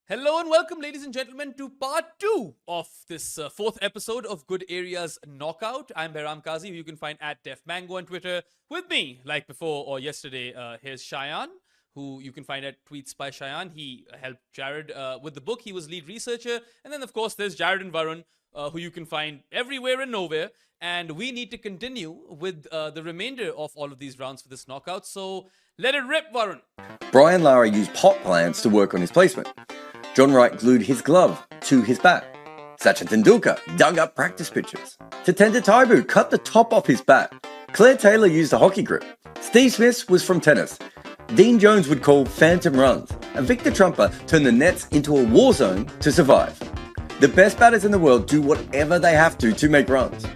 Hello and welcome, ladies and gentlemen, to part 2 of this fourth episode of Good Areas Knockout. I'm Behram Kazi, who you can find at Def Mango on Twitter. With me, like before or yesterday, here's Shayan, who you can find at Tweets by Shayan. He helped Jarrod with the book. He was lead researcher. And then, of course, there's Jarrod and Varun, who you can find everywhere and nowhere. And we need to continue with the remainder of all of these rounds for this knockout. So let it rip, Varun. Brian Lara used pot plants to work on his placement. John Wright glued his glove to his bat. Sachin Tendulkar dug up practice pitches. Tatenda Taibu cut the top off his bat. Claire Taylor used a hockey grip. Steve Smith was from tennis. Dean Jones would call phantom runs. And Victor Trumper turned the nets into a war zone to survive. The best batters in the world do whatever they have to make runs.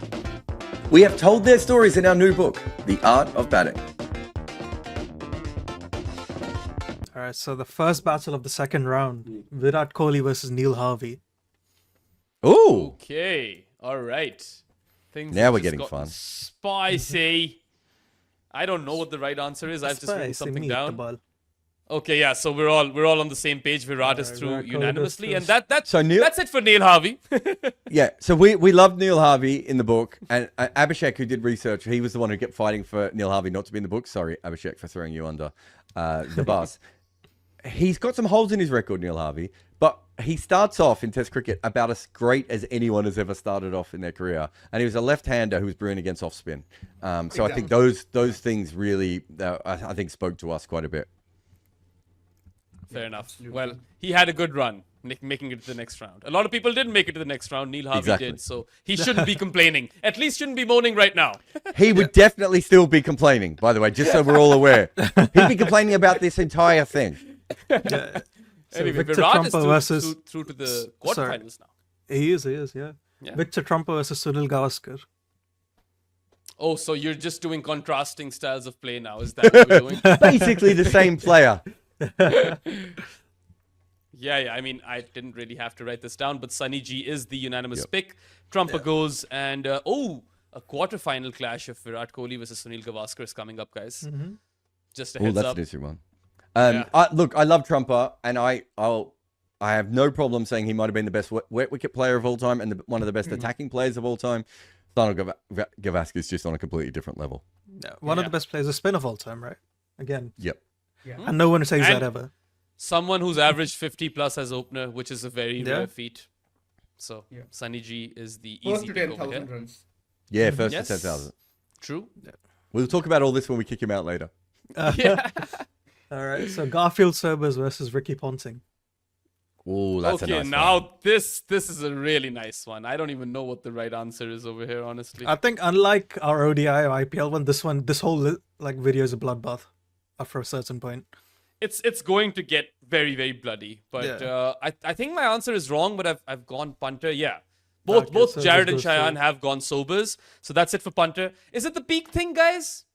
We have told their stories in our new book, The Art of Batting. All right, so the first battle of the second round, Virat Kohli versus Neil Harvey. Ooh! Okay, all right. Things Now have we're just getting gotten fun. Spicy. I don't know what the right answer is. I've just written Spicy something meat, the down. ball. Okay, yeah. So we're all on the same page. Virat is Alright, through Virat Kohli unanimously, goes and first. that's So Neil- that's it for Neil Harvey. Yeah, so we love Neil Harvey in the book, and Abhishek, who did research, he was the one who kept fighting for Neil Harvey not to be in the book. Sorry, Abhishek, for throwing you under the bus. He's got some holes in his record, Neil Harvey, but he starts off in Test cricket about as great as anyone has ever started off in their career, and he was a left-hander who was brilliant against off spin. So I think those things really, I think, spoke to us quite a bit. Fair enough. Well, he had a good run, making it to the next round. A lot of people didn't make it to the next round. Neil Harvey Exactly. did, so he shouldn't be complaining. At least shouldn't be moaning right now. He would definitely still be complaining, by the way, just so we're all aware. He'd be complaining about this entire thing. Yeah. So Anyway, Victor Virat is Trumper versus... through to the Sorry. quarterfinals now. He is, yeah. Yeah. Victor Trumper versus Sunil Gavaskar. Oh, so you're just doing contrasting styles of play now? Is that what we're doing? Basically the same player. Yeah. I mean, I didn't really have to write this down, but Sunny G is the unanimous pick. Trumper goes, and a quarterfinal clash of Virat Kohli versus Sunil Gavaskar is coming up, guys. Just a Oh, heads that's up. an interesting one. Yeah. I love Trumper, and I have no problem saying he might have been the best wet wicket player of all time and one of the best attacking players of all time. Sunil Gavaskar is just on a completely different level. Yeah, one of the best players of spin of all time, right? Again. Yep. And no one says that And- ever. Someone who's averaged 50 plus as opener, which is a very Yeah. rare feat. So Sunny G is the First easy to pick over 10,000 here. runs. Yeah, first Yes. to 10,000. True. We'll talk about all this when we kick him out later. Yeah. All right, so Garfield Sobers versus Ricky Ponting. Oh, that's Okay, a nice now one. this is a really nice one. I don't even know what the right answer is over here, honestly. I think unlike our ODI or IPL one, this whole video is a bloodbath after a certain point. It's going to get very, very bloody. But Yeah. I think my answer is wrong, but I've gone punter. Yeah. Both So Jarrod and this goes Shayan for- have gone sobers. So that's it for punter. Is it the peak thing, guys?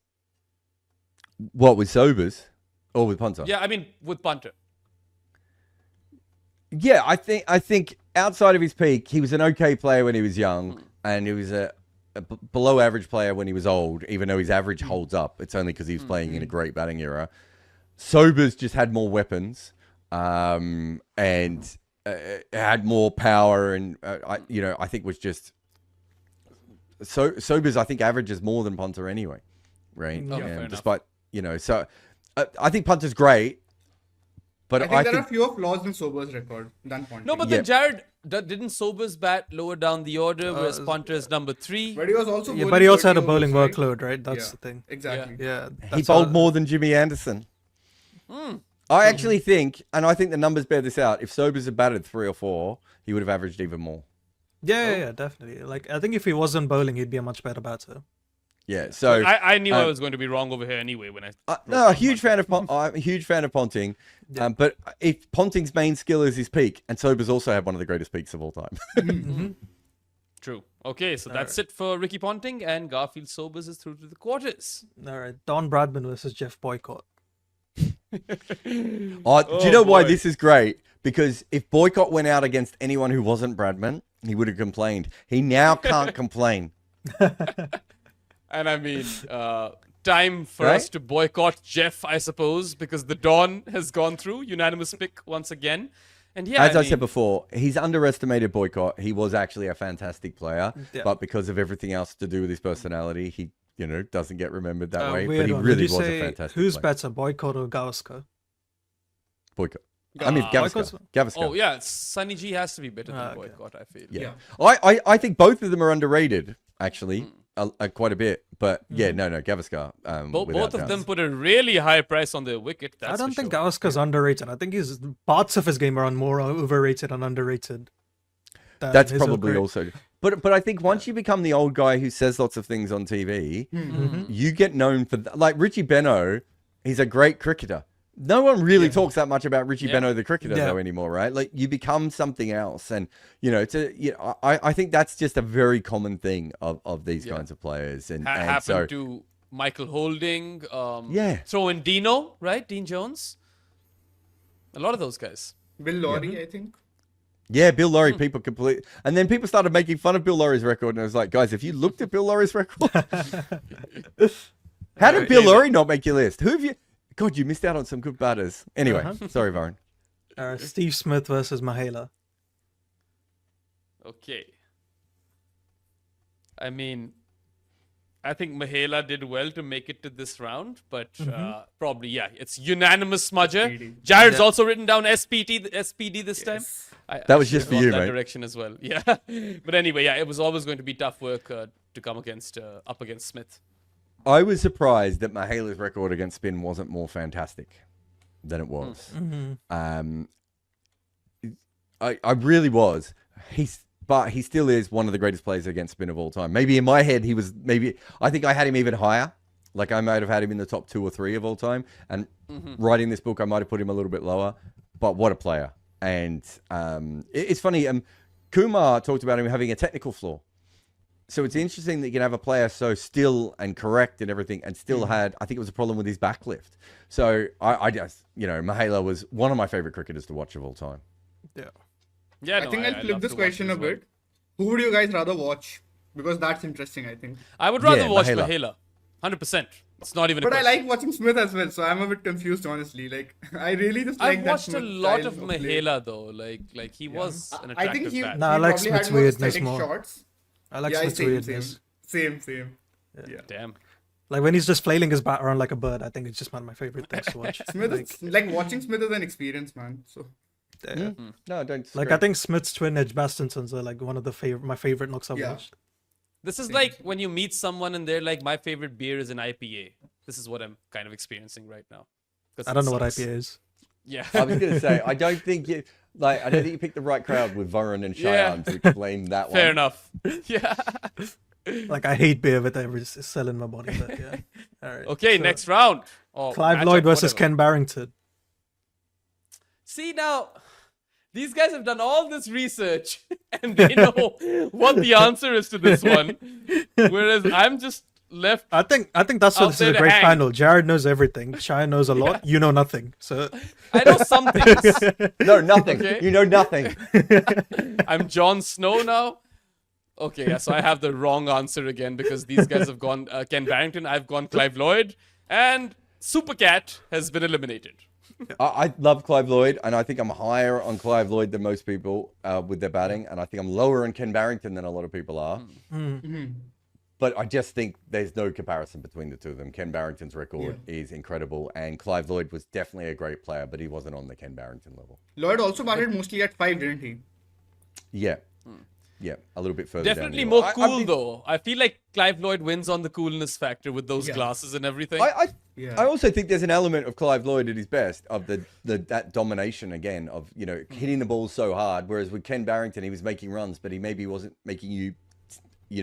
What, with Sobers? Or with Punter? Yeah, I mean with punter. Yeah, I think outside of his peak, he was an okay player when he was young, and he was a below average player when he was old, even though his average holds up. It's only because he was playing in a great batting era. Sobers just had more weapons, and had more power, and I think was just Sobers. I think averages more than Punter anyway, right? Oh, fair enough. Despite so I think Punter's great, but I think there are fewer flaws in Sober's record than Ponting. No, but then Jarrod didn't Sobers bat lower down the order, whereas punter is number 3. But he was also Yeah, bowling but he also had a 30 bowling overs, right? workload, right? That's Yeah, the thing. Exactly. Yeah, he that's bowled how- more than Jimmy Anderson. I actually think, and I think the numbers bear this out, if Sobers had batted 3 or 4, he would have averaged even more. Yeah, definitely. Like, I think if he wasn't bowling, he'd be a much better batter. Yeah, so I knew I was going to be wrong over here anyway when I. no, I'm a huge fan of Ponting, but if Ponting's main skill is his peak, and Sobers also had one of the greatest peaks of all time. True. Okay, so that's it for Ricky Ponting, and Garfield Sobers is through to the quarters. All right, Don Bradman versus Jeff Boycott. Do you know why boy. this is great? Because if Boycott went out against anyone who wasn't Bradman, he would have complained. He now can't complain. And I mean, time for Right? us to boycott Jeff, I suppose, because the Don has gone through. Unanimous pick once again. And yeah, As I said mean, before, he's underestimated Boycott. He was actually a fantastic player, Yeah. but because of everything else to do with his personality, he doesn't get remembered that way. But Weird he one. really Would you was a say fantastic who's player. better, Boycott or Gavaskar? Boycott. I mean, Boycott's- Gavaskar. oh yeah, Sunny G has to be better than Okay. Boycott, I feel. Yeah. I think both of them are underrated, actually, quite a bit. But yeah, no, Gavaskar. Both of them put a really high price on their wicket. That's I don't for think sure. Gavaskar's underrated. I think his parts of his game are more overrated and underrated. than That's his probably upgrade. also. But I think once you become the old guy who says lots of things on TV, Mm-hmm. you get known for like Richie Benaud. He's a great cricketer. No one really talks that much about Richie Yeah. Benaud, the cricketer, Yeah. though, anymore, right? Like you become something else, and I think that's just a very common thing of these kinds of players, and Happened so to Michael Holding. Yeah. Throw in Dino, right? Dean Jones. A lot of those guys. Will Laurie, I think. yeah, Bill Laurie, people and then people started making fun of Bill Laurie's record, and I was like, guys, if you looked at Bill Laurie's record, how did Bill Laurie not make your list? Who have you? God, you missed out on some good batters. Anyway, sorry, Varun. Steve Smith versus Mahela. Okay. I mean, I think Mahela did well to make it to this round, but probably, yeah, it's unanimous smudger. SPD. Jared's also written down SPD this time. That was just should've for you, gone that mate. direction as well. Yeah. But anyway, yeah, it was always going to be tough work to come against up against Smith. I was surprised that Mahela's record against spin wasn't more fantastic than it was. I really was. But he still is one of the greatest players against spin of all time. Maybe in my head, I think I had him even higher. Like I might have had him in the top 2 or 3 of all time. And writing this book, I might have put him a little bit lower. But what a player. And it's funny. Kumar talked about him having a technical flaw. So it's interesting that you can have a player so still and correct and everything and still had, I think it was a problem with his backlift. So I just, Mahela was one of my favorite cricketers to watch of all time. Yeah. Yeah, I think I'll flip love this to watch question him a as well. bit. Who would you guys rather watch? Because that's interesting, I think. I would rather Yeah, watch Mahela. Mahela. 100%. It's not even a But I question. like watching Smith as well, so I'm a bit confused, honestly. Like, I really just like I've that watched a Smith lot style of play. Mahela though. Like he was an I attractive think he, bat. Nah, I like probably Smith's had more weirdness aesthetic more. shots. I like Yeah, Smith's same. weirdness. Same. Yeah. Damn. Like when he's just flailing his bat around like a bird, I think it's just one of my favorite things to watch. Smith is, like watching Smith is an experience, man. So Yeah. No, don't disagree. Like I think Smith's twin Edge Bastonsons are like one of my favorite knocks I've Yeah. watched. This is like when you meet someone and they're like, my favorite beer is an IPA. This is what I'm kind of experiencing right now. 'Cause I it don't know what sucks. IPA is. Yeah. I was going to say, I don't think you picked the right crowd with Varun and Shayan to explain that one. Fair enough. Yeah. Like I hate beer with every cell in my body. But yeah. All right. Okay, So, next round. Oh, Clive matchup, Lloyd versus whatever. Ken Barrington. See now, these guys have done all this research and they know what the answer is to this one. Whereas I'm just left. I think that's why Out this is there a to great hang. panel. Jared knows everything. Shia knows a lot. You know nothing. So I know some things. No, nothing. Okay. You know nothing. I'm Jon Snow now. Okay, yeah, so I have the wrong answer again because these guys have gone Ken Barrington, I've gone Clive Lloyd, and Super Cat has been eliminated. I love Clive Lloyd, and I think I'm higher on Clive Lloyd than most people with their batting, and I think I'm lower on Ken Barrington than a lot of people are. But I just think there's no comparison between the two of them. Ken Barrington's record is incredible, and Clive Lloyd was definitely a great player, but he wasn't on the Ken Barrington level. Lloyd also batted mostly at 5, didn't he? Yeah. Yeah, a little bit further Definitely down. more cool, though. I feel like Clive Lloyd wins on the coolness factor with those Yeah. glasses and everything. I also think there's an element of Clive Lloyd at his best of that domination again of hitting the ball so hard. Whereas with Ken Barrington, he was making runs, but he maybe wasn't making you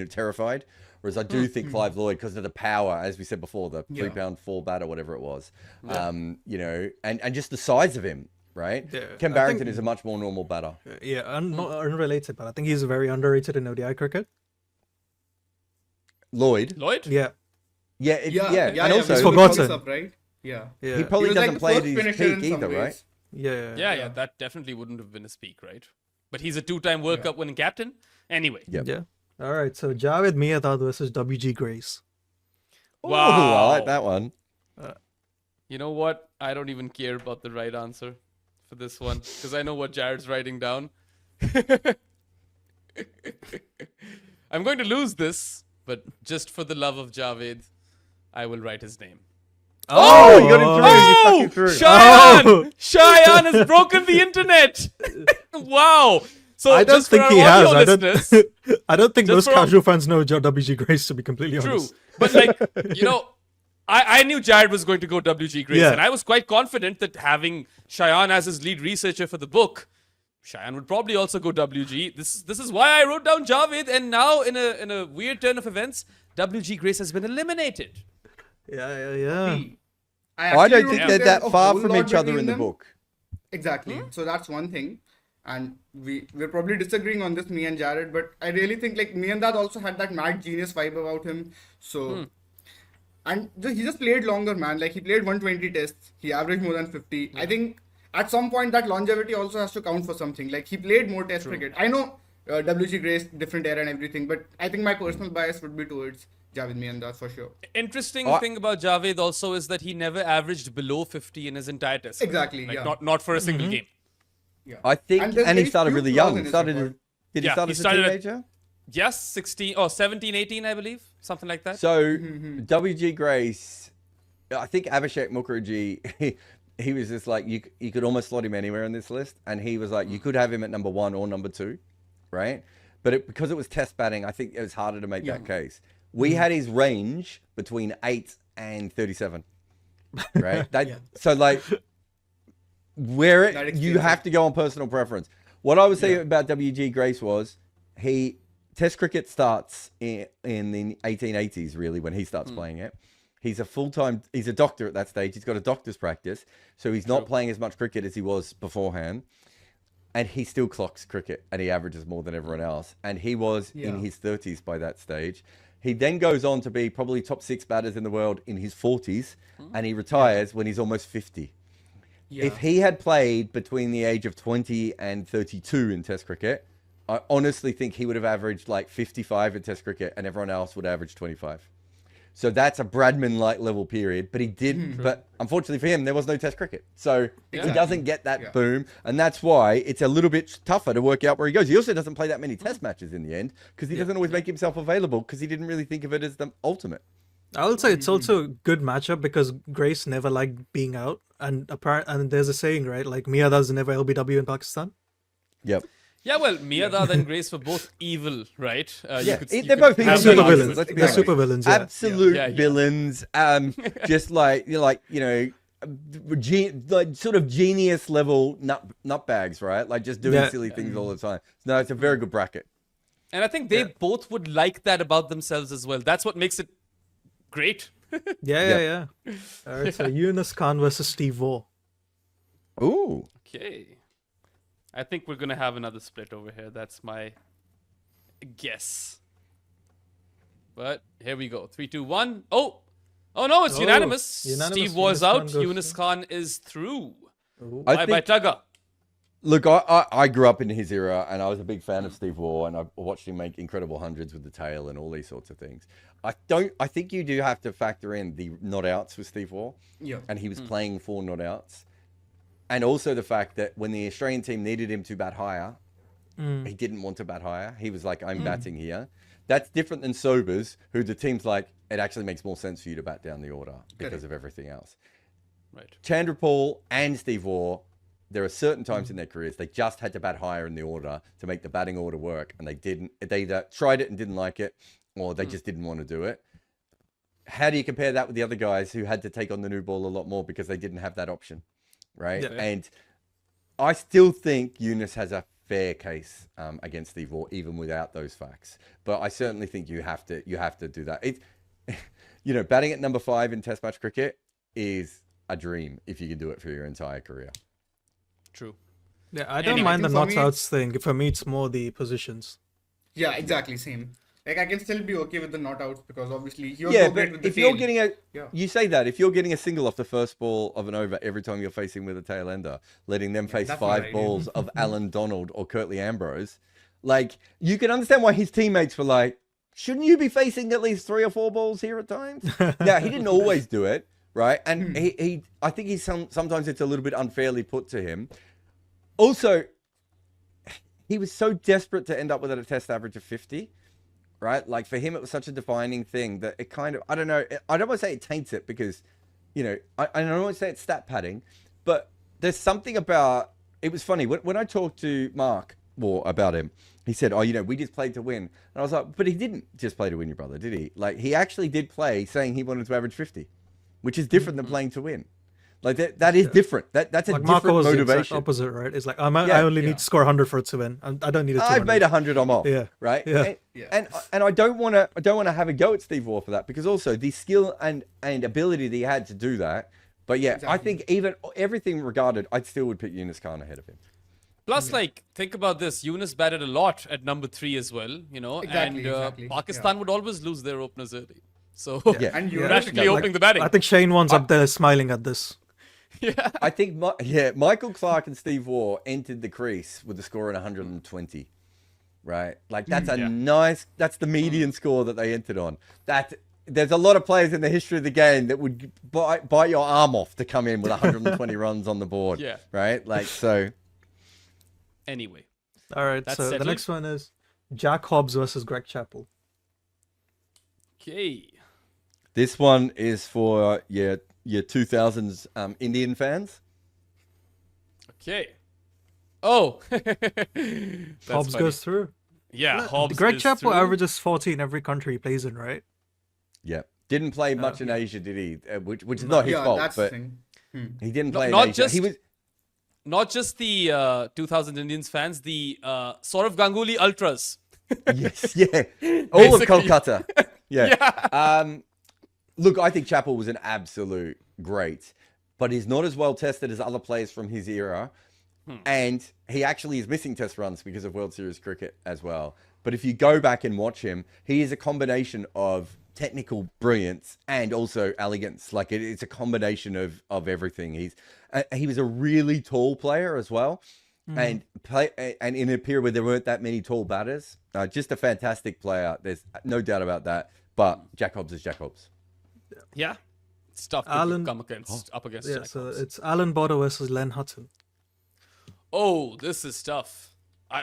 terrified. Whereas I do think Clive Lloyd, because of the power, as we said before, the 3 pound 4 bat or whatever it was, and just the size of him, right? Yeah, Ken I Barrington think- is a much more normal batter. yeah, not unrelated, but I think he's very underrated in ODI cricket. Lloyd, Lloyd? Yeah, yeah, and also He's we forgotten. brought this up, right? Yeah. yeah, he probably was like doesn't the play at first his finisher in peak some either, right? ways. yeah. Yeah, that definitely wouldn't have been his peak, right? But he's a 2-time World Cup winning captain. Anyway. Yep. Yeah. All right, so Javed Miyadad versus WG Grace. Ooh, I like that one. You know what? I don't even care about the right answer. for this one because I know what Jarrod's writing down. I'm going to lose this, but just for the love of Javed, I will write his name. Oh, you got him through. You stuck Oh, him through. Shayan! Oh! Shayan has broken the internet. Wow. So I don't just for think our he has. audio I don't. listeners, I don't think Just most for our- casual fans know WG Grace. To be completely true. honest. But like, you know, I knew Jarrod was going to go WG Grace, Yeah. and I was quite confident that having Shayan as his lead researcher for the book, Shayan would probably also go WG. This is why I wrote down Javed, and now in a weird turn of events, WG Grace has been eliminated. Yeah. I I don't actually think don't they're there's that a far whole from lot each other between in the them. book. Exactly. So that's one thing. And we're probably disagreeing on this, me and Jarrod, but I really think like me and Dad also had that mad genius vibe about him. So and he just played longer, man. Like he played 120 tests. He averaged more than 50. I think at some point that longevity also has to count for something. Like he played more test cricket. I know WG Grace, different era and everything, but I think my personal bias would be towards Javed Miandar for sure. Interesting Oh, thing about Javed also is that he never averaged below 50 in his entire test. Exactly, Like yeah. not for a single game. Yeah. I think, there's and he very started few really flaws young. in his Started. record. Did he Yeah, start he as a started at- teenager? Yes, 16 or 17, 18, I believe. Something like that. So WG Grace, I think Abhishek Mukherjee, he was just like you could almost slot him anywhere in this list, and he was like you could have him at number 1 or number 2, right? But because it was test batting, I think it was harder to make that case. We had his range between 8 and 37, right? So like where That you explains have to go on personal preference. What I was saying about WG Grace was Test cricket starts in the 1880s, really, when he starts playing it. He's a doctor at that stage. He's got a doctor's practice, so he's not playing as much cricket as he was beforehand. And he still clocks cricket, and he averages more than everyone else. And he was in his 30s by that stage. He then goes on to be probably top 6 batters in the world in his 40s, and he retires when he's almost 50. Yeah. If he had played between the age of 20 and 32 in Test cricket, I honestly think he would have averaged like 55 in Test cricket, and everyone else would average 25. So that's a Bradman-like level period, but he didn't. But unfortunately for him, there was no Test cricket, so he doesn't get that boom, and that's why it's a little bit tougher to work out where he goes. He also doesn't play that many Test matches in the end because he doesn't always make himself available because he didn't really think of it as the ultimate. I will say it's also a good matchup because Grace never liked being out, and there's a saying, right? Like Miadar's never LBW in Pakistan. Yep. Yeah, well, Miadad and Grace were both evil, right? Yeah, you they're both have Super that villains. argument. Let's be They're honest. super villains. Yeah. Absolute Yeah. villains. Just like sort of genius level nutbags, right? Like just doing silly things all the time. No, it's a very good bracket. And I think they both would like that about themselves as well. That's what makes it great. Yeah. All right, so Yunus Khan versus Steve Waugh. Ooh. Okay. I think we're going to have another split over here. That's my guess. But here we go. 3, 2, 1. Oh no, it's Oh, unanimous. unanimous. Steve was Yunus Khan out. goes Yunus through. Khan is through. I Bye, think, Tugger. look, I grew up in his era, and I was a big fan of Steve Waugh, and I watched him make incredible hundreds with the tail and all these sorts of things. I think you do have to factor in the not outs with Steve Waugh, and he was playing 4 not outs. And also the fact that when the Australian team needed him to bat higher, he didn't want to bat higher. He was like, I'm batting here. That's different than Sobers, who the team's like, it actually makes more sense for you to bat down the order because of everything else. Right. Chandrapal and Steve Waugh, there are certain times in their careers they just had to bat higher in the order to make the batting order work, and they didn't. They either tried it and didn't like it, or they just didn't want to do it. How do you compare that with the other guys who had to take on the new ball a lot more because they didn't have that option? Right. Yeah. And I still think Yunus has a fair case against Steve Waugh, even without those facts. But I certainly think you have to do that. It, batting at number 5 in Test match cricket is a dream if you can do it for your entire career. True. Yeah, I don't Anyway, mind I the think for not me- outs thing. For me, it's more the positions. Yeah, exactly, same. Like I can still be okay with the not outs because obviously he was Yeah, so great but with the if you're tail. getting Yeah. you say that if you're getting a single off the first ball of an over every time you're facing with a tail ender, letting them face that's not 5 right, balls of Alan Donald or Curtly Ambrose, like you can understand why his teammates were like, shouldn't you be facing at least 3 or 4 balls here at times? Now he didn't always do it, right? And he I think sometimes it's a little bit unfairly put to him. Also, he was so desperate to end up with a test average of 50, right? Like for him, it was such a defining thing that it kind of, I don't know, I don't want to say it taints it because, I don't want to say it's stat padding, but there's something about, it was funny. When I talked to Mark about him, he said, we just played to win. And I was like, but he didn't just play to win, your brother, did he? Like he actually did play saying he wanted to average 50, which is different than playing to win. Like that is different. That's a Like different Marco was the motivation. exact opposite, right? It's like I only need to score 100 for it to win. I don't need a 200. I've made 100. I'm off. Yeah. Right. Yeah. And I don't want to have a go at Steve Waugh for that because also the skill and ability that he had to do that. But yeah, I think even everything regarded, I still would pick Yunus Khan ahead of him. Plus, think about this. Yunus batted a lot at number 3 as well, Exactly. Pakistan would always lose their openers early. So, And Yunus practically opening the batting. I think Shane one's up there smiling at this. Yeah. I think, Michael Clark and Steve Waugh entered the crease with a score in 120, right? Like that's that's the median score that they entered on. There's a lot of players in the history of the game that would bite your arm off to come in with 120 runs on the board. Yeah. Right? Like, so. Anyway. All right, That's so settled. the next one is Jack Hobbs versus Greg Chappell. Okay. This one is for your 2000s Indian fans. Okay. Oh. Hobbs goes through. Yeah, Hobbs Greg is Chappell through. averages 40 in every country he plays in, right? Yeah. Didn't play much in Asia, did he? Which is not his fault, that's but the thing. he didn't play not in Asia. just- He was Not just the 2000 Indians fans, the Saurav Ganguly Ultras. yes, yeah. All of Basically. Kolkata. Yeah. Look, I think Chappell was an absolute great, but he's not as well tested as other players from his era. And he actually is missing test runs because of World Series cricket as well. But if you go back and watch him, he is a combination of technical brilliance and also elegance. Like it's a combination of everything. He was a really tall player as well. And in a period where there weren't that many tall batters, just a fantastic player. There's no doubt about that. But Jack Hobbs is Jack Hobbs. Yeah. It's tough to Alan- come up against Yeah, Jack so Hobbs. it's Alan Border versus Len Hutton. Oh, this is tough.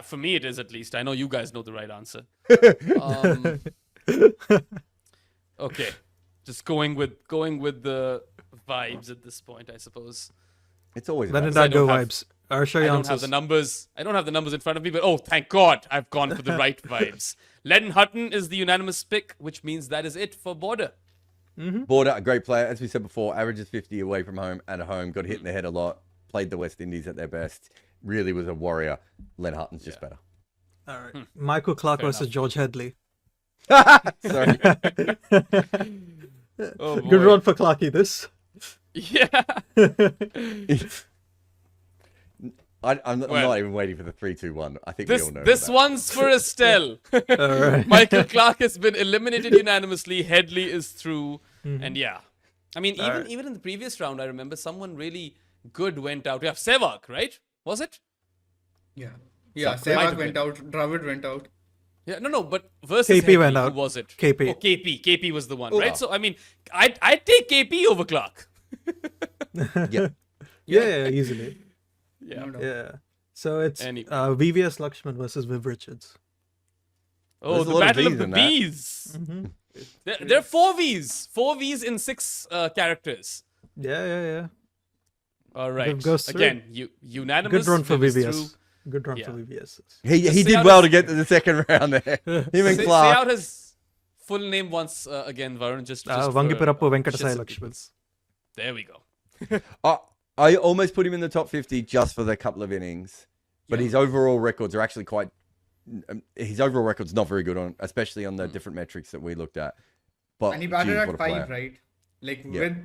For me, it is at least. I know you guys know the right answer. Okay, just going with the vibes at this point, I suppose. It's always Then about in that go don't have- vibes. Arsha I don't answers. have the numbers. I don't have the numbers in front of me, but oh, thank God, I've gone for the right vibes. Len Hutton is the unanimous pick, which means that is it for Border. Border, a great player. As we said before, averages 50 away from home and at home. Got hit in the head a lot. Played the West Indies at their best. Really was a warrior. Len Hutton's just better. All right. Michael Clark versus George Headley. Sorry. Oh, boy. Good run for Clarky, this. Yeah. I'm not even waiting for the 3-2-1. I think we all know This that. one's for Estelle. All right. Michael Clark has been eliminated unanimously. Headley is through. And yeah. I mean, even in the previous round, I remember someone really good went out. We have Sehwag, right? Was it? Yeah. Might Sehwag have went out. Dravid went out. Yeah, no, but versus KP Headley, went who out. was it? KP. Oh, KP. KP was the one, right? So, I mean, I'd take KP over Clark. Yeah, easily. Yeah. No doubt. Yeah. So it's Anyway. VVS Lakshman versus Viv Richards. Oh, There's a the lot of battle of Vs the in that. bees. There are 4 Vs. 4 Vs in 6 characters. Yeah. All right. Viv goes through. Again, unanimous. Good run for Viv is VVS. through. Good run Yeah. for VVS. He Say did out well his- to get to the second round there. Him and Say Clark. out his full name once again, Varun. Just Vangipirappu for, Venkatesai shits and Lakshman. giggles. There we go. I almost put him in the top 50 just for the couple of innings, but his overall records are actually quite. His overall record's not very good on, especially on the different metrics that we looked at. But And he batted geez, at what a 5, player. right? Like Yeah. with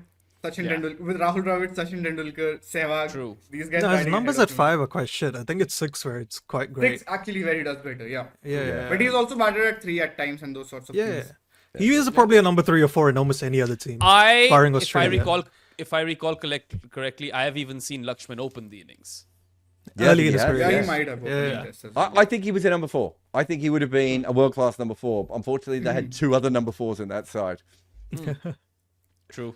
Sachin Yeah. Tendulkar, with Rahul Dravid, Sachin Tendulkar, Sehwag. True. These guys. No, his batting numbers ahead at of him. 5 are quite shit. I think it's 6 where it's quite great. 6 actually where he does better. Yeah. Yeah. But he's also batted at 3 at times and those sorts of Yeah. things. He is probably a number 3 or 4 in almost any other team. Barring Australia. If I recall correctly, I have even seen Lakshman open the innings. Yeah, Early in his he has. career. Yeah, Yeah. he might have. Yeah. opened this as well. I think he was a number 4. I think he would have been a world-class number 4. Unfortunately, they had 2 other number 4s in that side. True.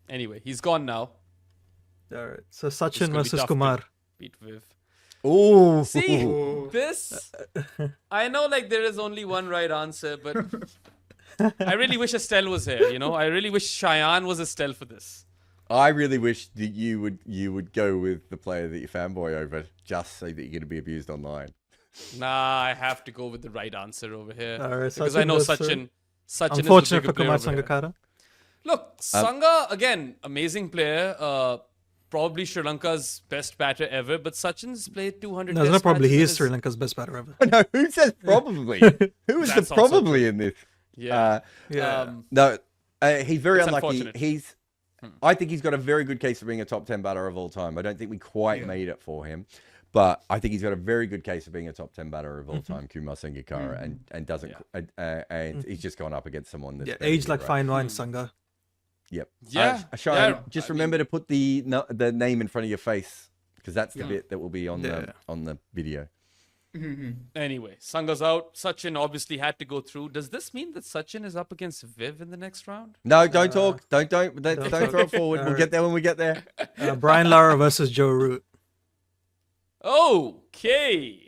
Anyway, he's gone now. All right. So It's Sachin gonna be versus tough to Kumar. Beat Viv. Ooh. See, Oh. this, I know like there is only one right answer, but I really wish Estelle was here, you know? I really wish Shayan was Estelle for this. I really wish that you would go with the player that you fanboy over just so that you're going to be abused online. Nah, I have to go with the right answer over here. Alright, Because Sachin I know goes through. Sachin is the Unfortunate bigger for player Kumar over here. Sangakkara. Look, Sangha, again, amazing player. Probably Sri Lanka's best batter ever, but Sachin's played 200 No, it's test not probably. matches He in is his- Sri Lanka's best batter ever. No, who says probably? Who is the That's also probably in this? Yeah. Yeah. No, he's very It's unlucky. unfortunate. I think he's got a very good case for being a top 10 batter of all time. I don't think we quite made it for him, but I think he's got a very good case of being a top 10 batter of all time, Kumar Sangakkara, and doesn't, and he's just gone up against someone that's Yeah, better aged here, like right? fine wine, Sangha. Yep. Yeah, Shayan, yeah, just I remember to put the name in front of your face because that's the Yeah. bit that will be on the video. Anyway, Sangha's out. Sachin obviously had to go through. Does this mean that Sachin is up against Viv in the next round? No, don't talk. Don't talk. throw it forward. We'll get there when we get there. Brian Lara versus Joe Root. Okay.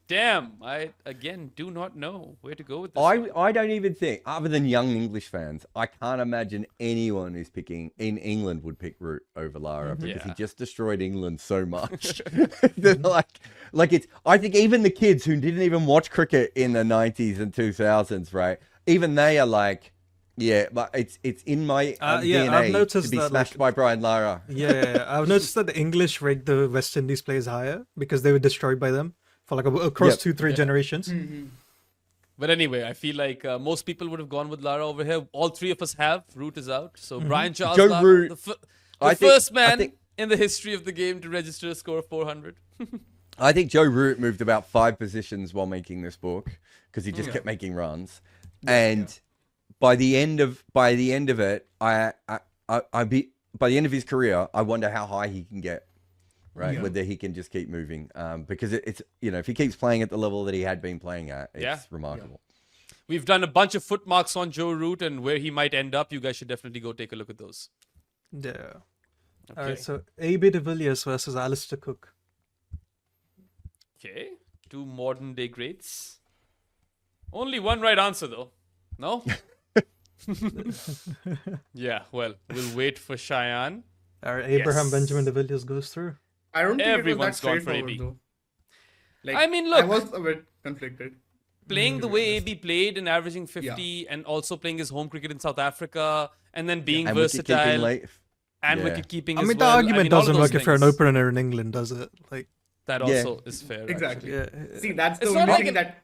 Damn, I again do not know where to go with this. one. I don't even think, other than young English fans, I can't imagine anyone who's picking in England would pick Root over Lara because he Yeah. just destroyed England so much. They're like it's. I think even the kids who didn't even watch cricket in the 90s and 2000s, right? Even they are like, yeah, but it's in my yeah, DNA I've noticed to be that, smashed like- by Brian Lara. Yeah, I've noticed that the English rate the West Indies players higher because they were destroyed by them for like across Yep. 2-3 generations. But anyway, I feel like most people would have gone with Lara over here. All three of us have. Root is out. So Brian Charles Joe Lara, Root, the I think- first I man think- in the history of the game to register a score of 400. I think Joe Root moved about 5 positions while making this book because he just kept making runs, and by the end of it, by the end of his career, I wonder how high he can get, right? Yeah. Whether he can just keep moving, because it's if he keeps playing at the level that he had been playing at, it's Yeah. remarkable. We've done a bunch of foot marks on Joe Root and where he might end up. You guys should definitely go take a look at those. Yeah. Okay. All right, so AB de Villiers versus Alistair Cook. Okay. Two modern day greats. Only one right answer though. No? Yeah, well, we'll wait for Shayan. All right, Abraham Yes. Benjamin de Villiers goes through. I don't think Everyone's it was gone that for straightforward AB. though. Like, I mean, I look. was a bit conflicted. Playing the way AB played and averaging 50 and also playing his home cricket in South Africa and then being And wicket keeping versatile late. and Yeah. wicket keeping I as mean, well. the argument all of doesn't those work if you're an things. opener in England, does it? Like, That Yeah. also is fair. Exactly. Actually. yeah. See, that's the It's only not like thing an- that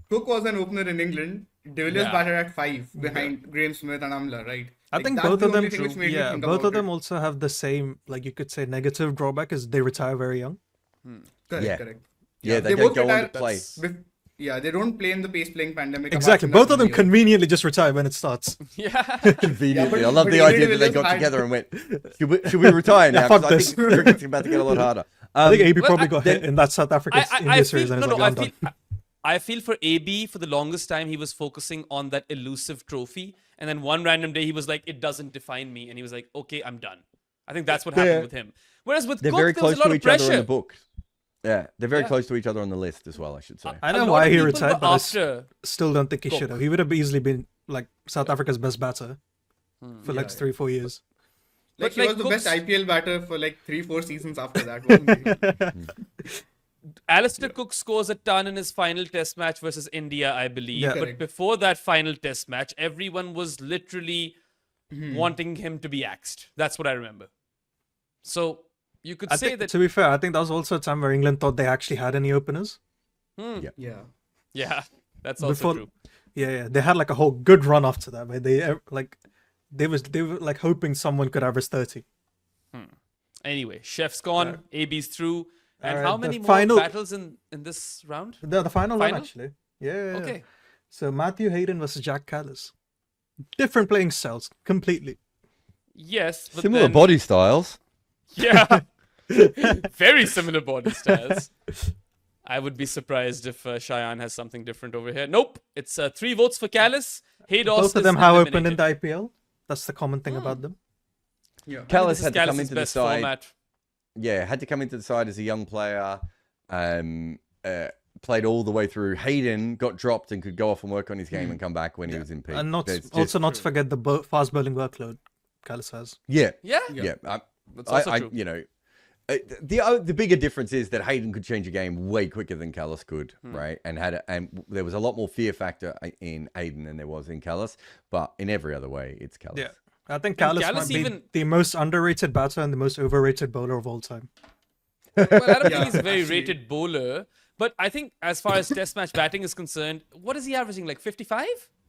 Cook was an opener in England. De Villiers Yeah. batted at 5 behind Graham Smith and Amla, right? I Like, think that's both the of them, only thing which made me yeah, think both about of them it. also have the same, like you could say, negative drawback is they retire very young. Correct, Yeah. correct. Yeah, they They don't both go on to retire- play. That's- Yeah, they don't play in the pace playing pandemic. apart Exactly, from both that of them year. conveniently just retire when it starts. Yeah. Conveniently, Yeah, I love but the AB idea de that they Villiers got had- together and went, should we retire now? fuck 'Cause I this. think cricket's about to get a lot harder. I think AB well, probably I- got hit in that South Africa India I series feel, and no, is no, like, I I'm feel, done. I feel for AB for the longest time he was focusing on that elusive trophy, and then one random day he was like, "It doesn't define me," and he was like, "Okay, I'm done." I think that's what happened Yeah. with him. Whereas with They're Cook, very there was close a lot to of each other in pressure. the book. Yeah, they're very Yeah. close to each other on the list as well, I should say. I A know lot why of he people retired, were but I after. still don't think he Cook. should have. He would have easily been like South Africa's best batter for like 3-4 years. Like, But, he like, was the best Cook's- IPL batter for like 3-4 seasons after that, wasn't he? Alistair Cook scores a ton in his final test match versus India, I believe. Yeah. But Correct. before that final test match, everyone was literally wanting him to be axed. That's what I remember. So you could I say think, that. to be fair, I think that was also a time where England thought they actually had any openers. Yeah. Yeah, that's also true. Yeah, they had like a whole good run after that, where they were like hoping someone could average 30. Anyway, Chef's gone, AB's through. And Alright, how the many more final- battles in this round? The final one Final? actually. Yeah. Okay. So Matthew Hayden versus Jack Callis. Different playing styles completely. Yes, but Similar then, body styles. Yeah, very similar body styles. I would be surprised if Shayan has something different over here. Nope, it's 3 votes for Callis. Haydos Both of is them have opened in eliminated. the IPL. That's the common thing about them. Yeah. I think Callis this is had to come Callis' into the best side. format. Yeah, had to come into the side as a young player. played all the way through. Hayden got dropped and could go off and work on his game and come back when he was in peak. And not There's also not to forget the fast bowling workload Callis has. Yeah. Yeah. That's also true. You know, the bigger difference is that Hayden could change a game way quicker than Callis could, right? And there was a lot more fear factor in Hayden than there was in Callis, but in every other way, it's Callis. Yeah, I think Callis might be the most underrated batter and the most overrated bowler of all time. Well, I don't think he's a very rated bowler, but I think as far as Test match batting is concerned, what is he averaging? Like 55?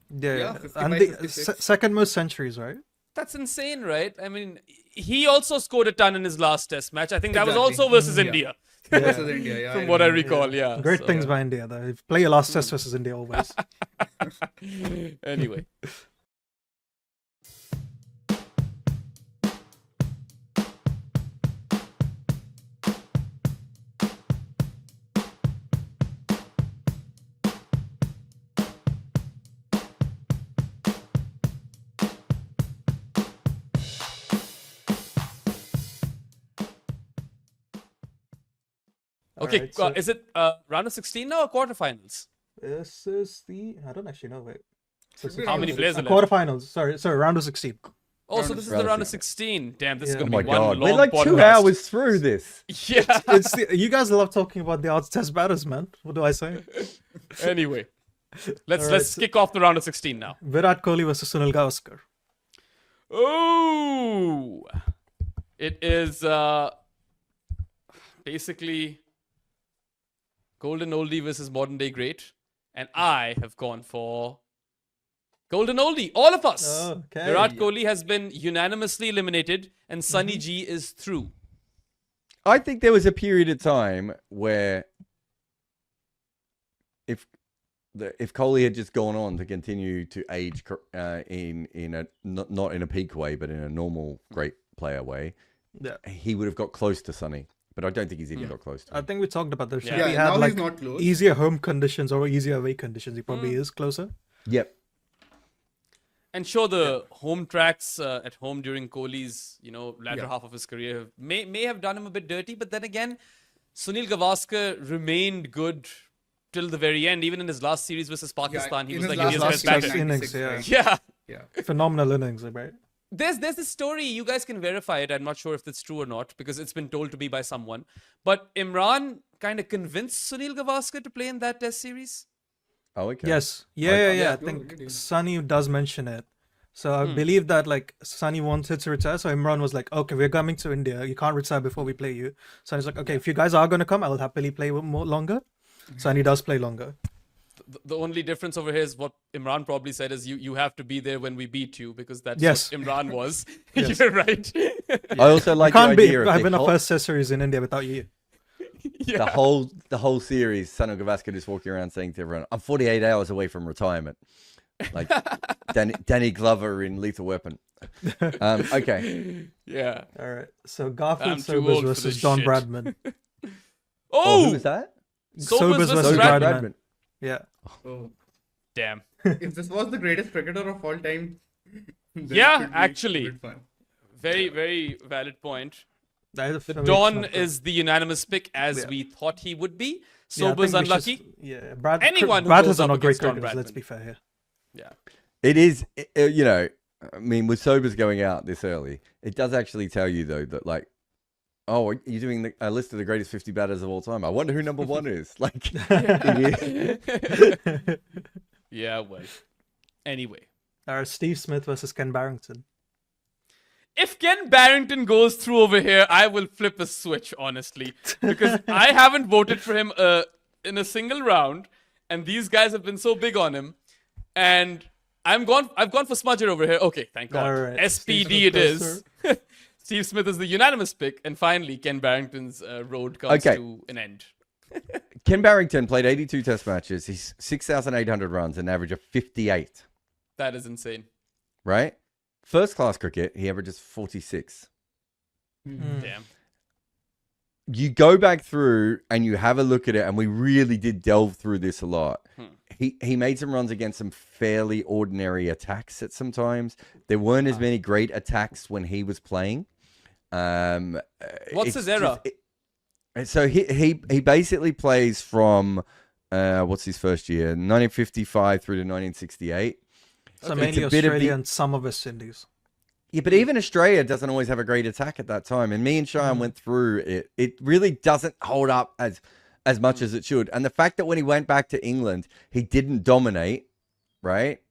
Yeah, 55, and the 56. second most centuries, right? That's insane, right? I mean, he also scored a ton in his last Test match. I think that was Exactly. also versus India. Versus India, yeah. From what I recall, yeah. Great So, things by India, though. Play your last test versus India always. Anyway. Okay, Alright, so is it round of 16 now or quarterfinals? this is I don't actually know. Wait. So Should be How round many of players are left? quarterfinals. Sorry, round of 16. Oh, so this is the round round of of 16. Damn, this is Yeah. going Oh to be my one god, long we're like 2 podcast. hours through this. Yeah. You guys love talking about the odds test batters, man. What do I say? Anyway, let's Alright, let's kick off the round of 16 now. Virat Kohli versus Sunil Gavaskar. Oh, it is basically golden oldie versus modern day great, and I have gone for golden oldie. All of us. Okay. Virat Kohli has been unanimously eliminated, and Sunny G is through. I think there was a period of time where if Kohli had just gone on to continue to age in a not in a peak way, but in a normal great player way, Yeah. he would have got close to Sonny. But I don't think he's even got close to I him. think we talked about this. Yeah. If he Yeah, had now like he's not close. easier home conditions or easier away conditions, he probably is closer. Yep. And sure, the home tracks at home during Kohli's, latter Yeah. half of his career may have done him a bit dirty. But then again, Sunil Gavaskar remained good till the very end. Even in his last series versus Pakistan, he in was his like India's last best series, batter. 96, yeah. right? Yeah. Yeah. Phenomenal innings, right? There's this story, you guys can verify it. I'm not sure if it's true or not because it's been told to be by someone. But Imran kind of convinced Sunil Gavaskar to play in that test series. Oh, okay. Yes. I I did think you? Sunny does mention it. So I believe that like Sunny wanted to retire. So Imran was like, okay, we're coming to India. You can't retire before we play you. So he's like, okay, if you guys are going to come, I'll happily play more longer. Sunny does play longer. The only difference over here is what Imran probably said is you have to be there when we beat you because that's Yes. what Imran was. Yes. You're right. I also like Can't the be. idea of I've the been a first test series in India without you. Yeah. the whole series, Sunil Gavaskar just walking around saying to everyone, "I'm 48 hours away from retirement," like Danny Glover in Lethal Weapon. Okay. Yeah. All right. So Garfield I'm too Sobers old for versus this Don shit. Bradman. Oh, who Oh, was that? Sobers versus versus Bradman. Bradman. Yeah. Oh. Damn. If this was the greatest cricketer of all time, then Yeah, it could be actually. good fun. Very, very valid point. That is- The I mean, Don it's not good. is the unanimous pick as Yeah. we thought he would be. Yeah, I Sobers think we unlucky. should- Yeah. Brad. Anyone who Brad goes has up not great against Don cricketers. Let's Bradman. be fair here. Yeah. It is, I mean, with Sobers going out this early, it does actually tell you, though, that, like, oh, you're doing a list of the greatest 50 batters of all time. I wonder who number one is. Like, Yeah, well. Anyway. Steve Smith versus Ken Barrington. If Ken Barrington goes through over here, I will flip a switch, honestly. Because I haven't voted for him in a single round. And these guys have been so big on him. And I've gone for Smudger over here. Okay, thank God. All right. SPD Steve it Smith is. Steve Smith is the unanimous pick. And finally, Ken Barrington's road comes Okay. to an end. Ken Barrington played 82 test matches. He's 6,800 runs, an average of 58, That is insane. right? First class cricket, he averages 46. Damn. You go back through and you have a look at it, and we really did delve through this a lot. He made some runs against some fairly ordinary attacks at some times. There weren't as many great attacks when he was playing. What's It's his era? And so he basically plays from what's his first year? 1955 through to 1968. So Okay. mainly It's a bit of Australia the- and some of West Indies. Yeah, but even Australia doesn't always have a great attack at that time. And me and Shayan went through it. It really doesn't hold up as much as it should. And the fact that when he went back to England, he didn't dominate, right,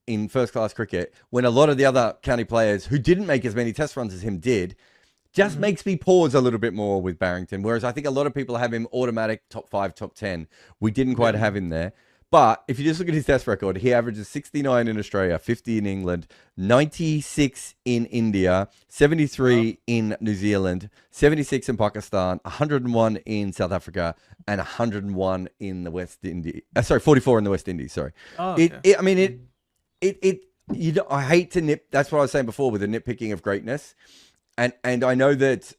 in first class cricket, when a lot of the other county players who didn't make as many test runs as him did, just makes me pause a little bit more with Barrington. Whereas I think a lot of people have him automatic top 5, top 10. We didn't quite have him there. But if you just look at his test record, he averages 69 in Australia, 50 in England, 96 in India, 73 in New Zealand, 76 in Pakistan, 101 in South Africa, and 101 in the West Indies. 44 in the West Indies. Sorry. Oh, okay. I hate to nip. That's what I was saying before with the nitpicking of greatness. And I know that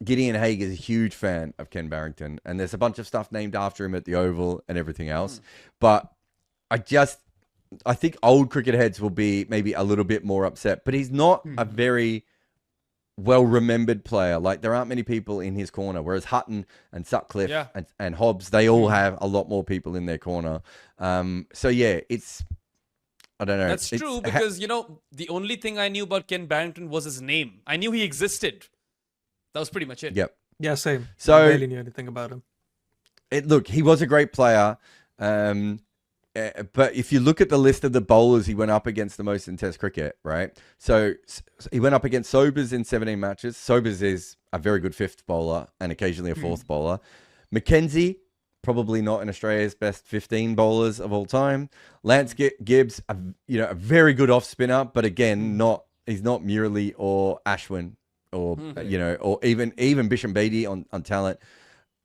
Gideon Haigh is a huge fan of Ken Barrington, and there's a bunch of stuff named after him at the Oval and everything else. But I think old cricket heads will be maybe a little bit more upset. But he's not a very well-remembered player. Like, there aren't many people in his corner, whereas Hutton and Sutcliffe and Hobbs, they all have a lot more people in their corner. So, yeah, I don't know. That's true because, the only thing I knew about Ken Barrington was his name. I knew he existed. That was pretty much it. Yep. Yeah, same. So- I barely knew anything about him. Look, he was a great player. But if you look at the list of the bowlers he went up against the most in Test cricket, right? So he went up against Sobers in 17 matches. Sobers is a very good fifth bowler and occasionally a fourth bowler. Mackenzie, probably not in Australia's best 15 bowlers of all time. Lance Gibbs, a very good off spinner, but again, he's not Murali or Ashwin or or even Bisham Beatty on talent.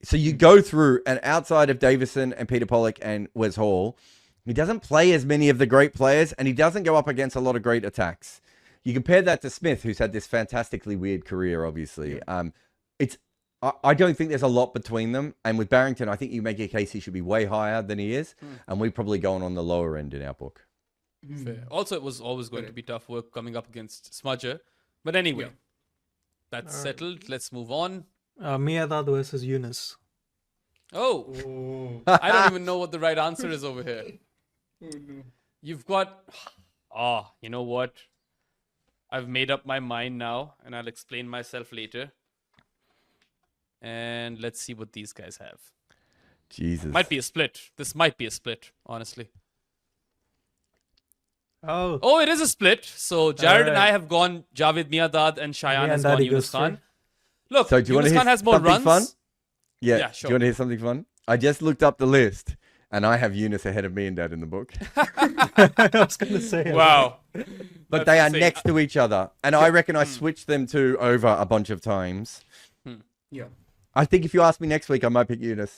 So you go through, and outside of Davison and Peter Pollock and Wes Hall, he doesn't play as many of the great players, and he doesn't go up against a lot of great attacks. You compare that to Smith, who's had this fantastically weird career, obviously. I don't think there's a lot between them. And with Barrington, I think you make a case he should be way higher than he is. And we've probably gone on the lower end in our book. Fair. Also, it was always going to be tough work coming up against Smudger. But anyway, that's settled. Let's move on. Miyadad versus Yunus. Oh, I don't even know what the right answer is over here. You've got... you know what? I've made up my mind now, and I'll explain myself later. And let's see what these guys have. Jesus. Might be a split. This might be a split, honestly. Oh, it is a split. So Jarrod and I have gone Javed Miyadad and Shayan has gone Miyadad Yunus goes Khan. through. Look, So do you want Yunus to hear Khan has more something runs. fun? Yeah. Yeah, Do sure. you want to hear something fun? I just looked up the list, and I have Yunus ahead of me and Dad in the book. I was going to say. Wow. But That's they are insane. next to each other. And I reckon I switched them two over a bunch of times. Yeah. I think if you ask me next week, I might pick Yunus.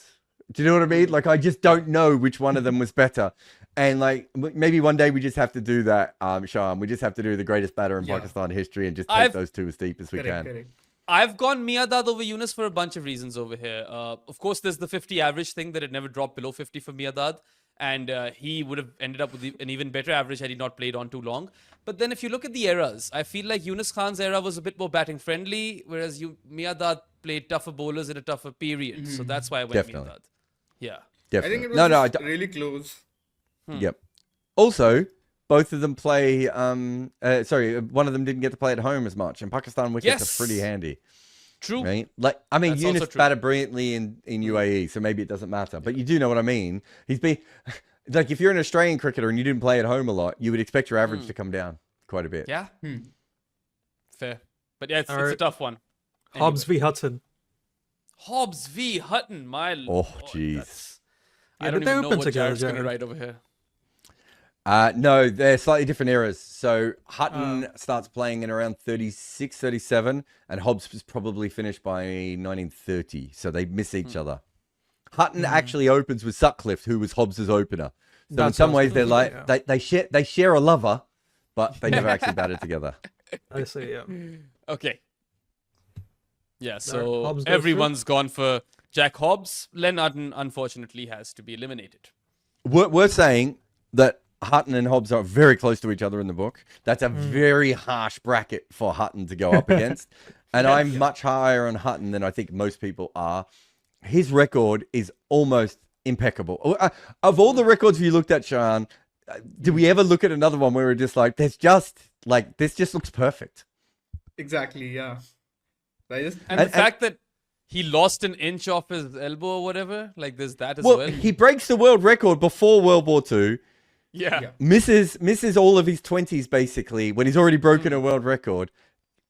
Do you know what I mean? Like, I just don't know which one of them was better. And, like, maybe one day we just have to do that, Shayan. We just have to do the greatest batter in Pakistan history and just take those two as deep as we can. Correct. I've gone Miyadad over Yunus for a bunch of reasons over here. Of course, there's the 50 average thing that it never dropped below 50 for Miyadad. And he would have ended up with an even better average had he not played on too long. But then if you look at the eras, I feel like Yunus Khan's era was a bit more batting friendly, whereas Miyadad played tougher bowlers in a tougher period. So that's why I went Definitely. Miyadad. Yeah. I Definitely. think it was I just really close. Yep. Also, both of them play. One of them didn't get to play at home as much, and Pakistan wickets are pretty handy. True. Right? Like, I mean, That's Yunus also true. batted brilliantly in UAE, so maybe it doesn't matter. But you do know what I mean. He's been like, if you're an Australian cricketer and you didn't play at home a lot, you would expect your average to come down quite a bit. Yeah. Fair. But yeah, it's a tough one. Hobbs v Hutton. Hobbs v Hutton, my lord. jeez. That's- I Yeah, don't did they even know open what together, Jarrod's going to Jarrod? write over here. No, they're slightly different eras. So Hutton starts playing in around 36, 37, and Hobbs was probably finished by 1930. So they miss each other. Hutton actually opens with Sutcliffe, who was Hobbs's opener. So in That some sounds ways, they're good, like they share a lover, but they never actually batted together. I say, yeah. Okay. Yeah, so Hobbs goes everyone's gone for Jack Hobbs. Len Hutton, unfortunately, has to be eliminated. We're saying that Hutton and Hobbs are very close to each other in the book. That's a very harsh bracket for Hutton to go up against. and I'm much higher on Hutton than I think most people are. His record is almost impeccable. Of all the records you looked at, Shayan, did we ever look at another one where we're just like, this just looks perfect? Exactly, yeah. I just And the fact that he lost an inch off his elbow or whatever, like there's that as well, well. he breaks the world record before World War II. Yeah. Misses all of his 20s basically when he's already broken a world record,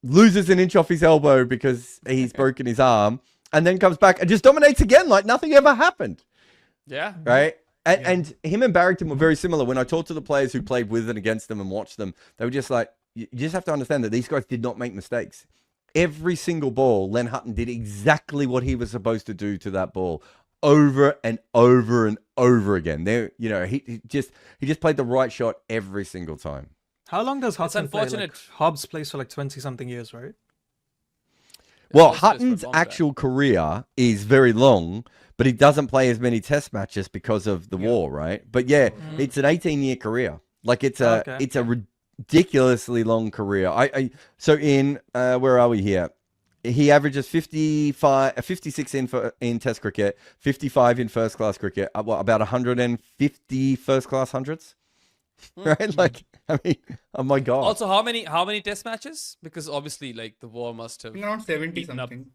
loses an inch off his elbow because he's broken his arm, and then comes back and just dominates again like nothing ever happened. Yeah. Right? And him and Barrington were very similar. When I talked to the players who played with and against them and watched them, they were just like, you just have to understand that these guys did not make mistakes. Every single ball, Len Hutton did exactly what he was supposed to do to that ball over and over and over again. There, he just played the right shot every single time. How long does Hutton play? unfortunate. Like, Hobbs plays for like 20-something years, right? Well, Hobbs plays for Hutton's longer. actual career is very long, but he doesn't play as many test matches because of the war, right? But yeah, it's an 18-year carear. Like it's a ridiculously long career. So in where are we here? He averages 56 in Test cricket, 55 in first class cricket, about 150 first class hundreds, right? Like, I mean, oh my god. Also, how many test matches? Because obviously, like the war must have around 70 eaten up. something.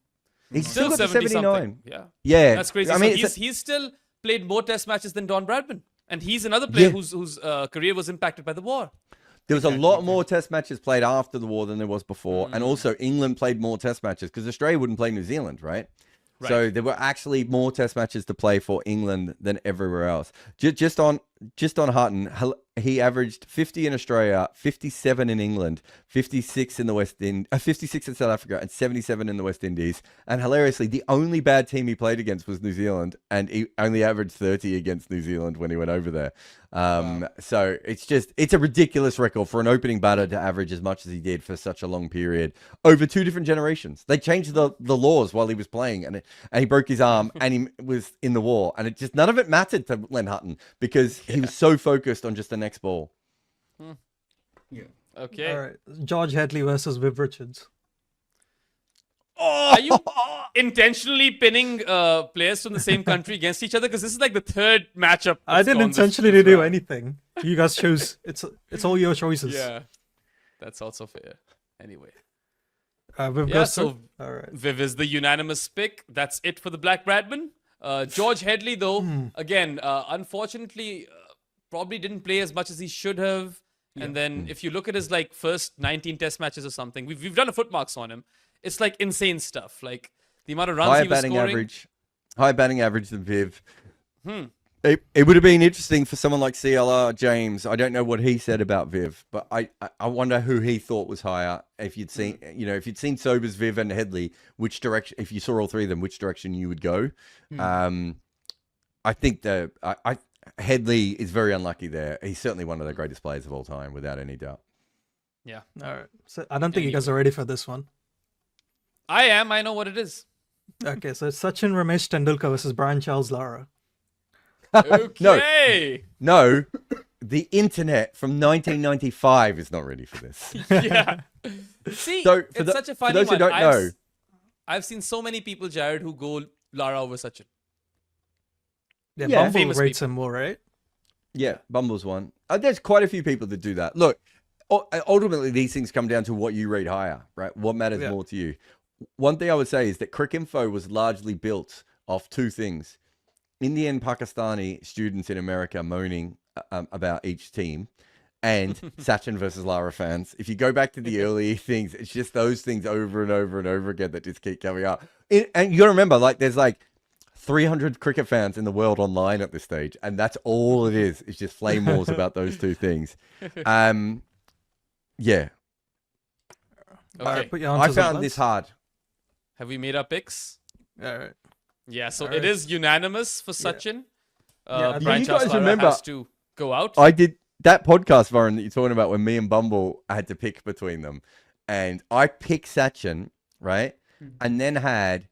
He's still got the 70 79. something. Yeah. Yeah, That's crazy. I So mean, he's still played more test matches than Don Bradman, and he's another player whose career was impacted by the war. there was a lot more test matches played after the war than there was before. And also England played more test matches because Australia wouldn't play New Zealand, right? So there were actually more test matches to play for England than everywhere else. Just on Hutton, he averaged 50 in Australia, 57 in England, 56 in the 56 in South Africa, and 77 in the West Indies. And hilariously, the only bad team he played against was New Zealand, and he only averaged 30 against New Zealand when he went over there. So it's a ridiculous record for an opening batter to average as much as he did for such a long period over two different generations. They changed the laws while he was playing, and he broke his arm, and he was in the war, and it just none of it mattered to Len Hutton because he was so focused on just the next ball. Yeah. Okay. All right. George Headley versus Viv Richards. Are you intentionally pinning players from the same country against each other? Because this is like the third matchup. I didn't intentionally do anything. You guys chose. It's all your choices. Yeah, that's also fair. Anyway, Viv yeah. goes So through? All right. Viv is the unanimous pick. That's it for the Black Bradman. George Headley, though, again, unfortunately, probably didn't play as much as he should have. And then if you look at his like first 19 Test matches or something, we've done a foot marks on him. It's like insane stuff. Like the amount of runs Higher he was batting scoring. average. Higher batting average than Viv. It would have been interesting for someone like CLR James. I don't know what he said about Viv, but I wonder who he thought was higher. If you'd seen, if you'd seen Sobers, Viv, and Headley, which direction? If you saw all three of them, which direction you would go? I think Headley is very unlucky there. He's certainly one of the greatest players of all time, without any doubt. Yeah, All right. So I don't think you guys are ready for this one. I am. I know what it is. Okay, so it's Sachin Ramesh Tendulkar versus Brian Charles Lara. Okay. No, the internet from 1995 is not ready for this. Yeah. See, So, for it's such a funny those who one. don't know, I've seen so many people, Jarrod, who go Lara over Sachin. Yeah, Yeah. Bumble Famous rates people. him more, right? yeah, Bumble's one. There's quite a few people that do that. Look, ultimately, these things come down to what you rate higher, right? What matters more to you? One thing I would say is that Cricinfo was largely built off two things. Indian Pakistani students in America moaning about each team, and Sachin versus Lara fans. If you go back to the early things, it's just those things over and over and over again that just keep coming up. And you got to remember, like, there's like 300 cricket fans in the world online at this stage, and that's all it is. It's just flame wars about those two things. Yeah, Okay. All right, put your I answers up, found lads. this hard. Have we made our picks? All right. Yeah, so Alright. it is unanimous for Sachin. Yeah, Brian you Charles guys Lara remember- has to go out. I did that podcast, Varun, that you're talking about when me and Bumble had to pick between them. And I picked Sachin, right? And then had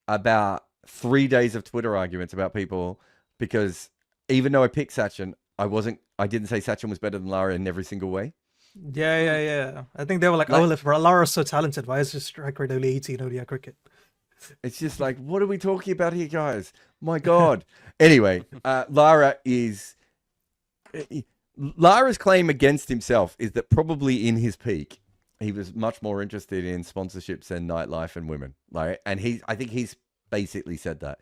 about 3 days of Twitter arguments about people because even though I picked Sachin, I didn't say Sachin was better than Lara in every single way. Yeah. I think they were like, oh, if Lara's so talented, why is his strike rate only 18 ODI cricket? It's just like, what are we talking about here, guys? My God. Anyway, Lara's claim against himself is that probably in his peak, he was much more interested in sponsorships and nightlife and women. I think he's basically said that.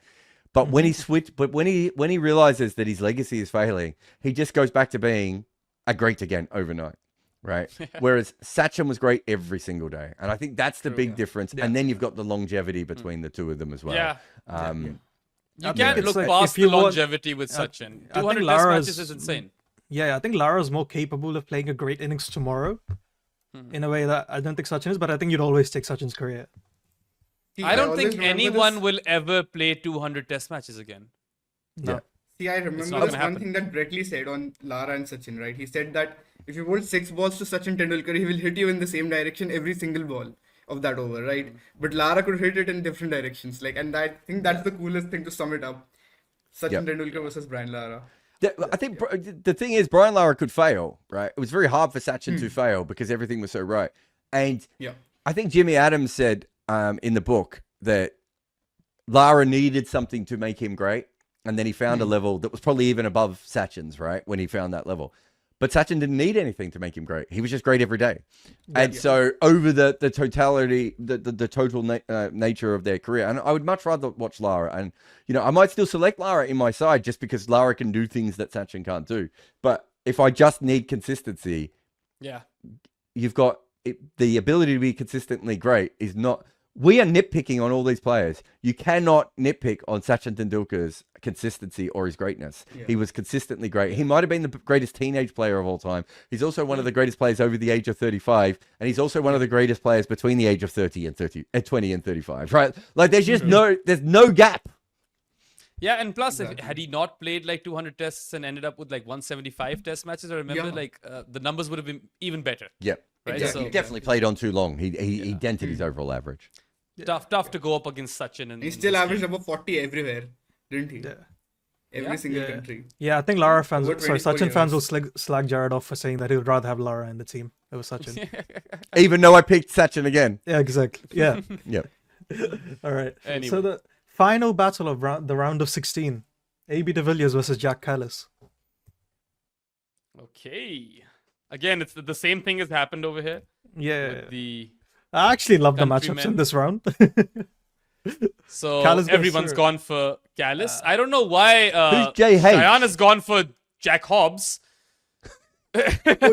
But when he realizes that his legacy is failing, he just goes back to being a great again overnight. Right. Whereas Sachin was great every single day. And I think that's the big difference. Yeah. And then you've got the longevity between the two of them as well. Yeah. You think can't it's look like, past if you the want- longevity with Sachin. I think 200 test Lara's- matches is insane. Yeah, I think Lara's more capable of playing a great innings tomorrow in a way that I don't think Sachin is, but I think you'd always take Sachin's career. I don't always think remember anyone this. will ever play 200 test matches again. No. Yeah. See, I not remember this gonna one happen. thing that Brett Lee said on Lara and Sachin, right? He said that if you bowl 6 balls to Sachin Tendulkar, he will hit you in the same direction every single ball of that over, right? But Lara could hit it in different directions. And I think that's the coolest thing to sum it up. Sachin Tendulkar versus Brian Lara. I think the thing is, Brian Lara could fail, right? It was very hard for Sachin to fail because everything was so right. And I think Jimmy Adams said in the book that Lara needed something to make him great. And then he found a level that was probably even above Sachin's, right? When he found that level. But Sachin didn't need anything to make him great. He was just great every day. And so over the totality, the total nature of their career, and I would much rather watch Lara. And, I might still select Lara in my side just because Lara can do things that Sachin can't do. But if I just need consistency, you've got the ability to be consistently great is not... We are nitpicking on all these players. You cannot nitpick on Sachin Tendulkar's consistency or his greatness. Yeah. He was consistently great. He might have been the greatest teenage player of all time. He's also one of the greatest players over the age of 35, and he's also one of the greatest players between the age of 20 and 35. Right? Like there's no gap. Yeah, and plus, had he not played like 200 tests and ended up with like 175 test matches, I remember the numbers would have been even better. Yep. Right? Exactly. So, he definitely played on too long. He dented his overall average. Tough to go up against Sachin. He still averaged above 40 everywhere, didn't he? Yeah. Every single country. Yeah, I think Sachin years. fans will slag Jarrod off for saying that he would rather have Lara in the team over Sachin. Even though I picked Sachin again. Yeah, exactly. Yeah. Yep. All right. Anyway. So the final battle of the round of 16, AB de Villiers versus Jack Callis. Okay. Again, it's the same thing has happened over here. Yeah. The I actually love the matchups countrymen. in this round. So Callis goes everyone's through. gone for Callis. I don't know why Who's J.H.? Shayan has gone for Jack Hobbs. Oh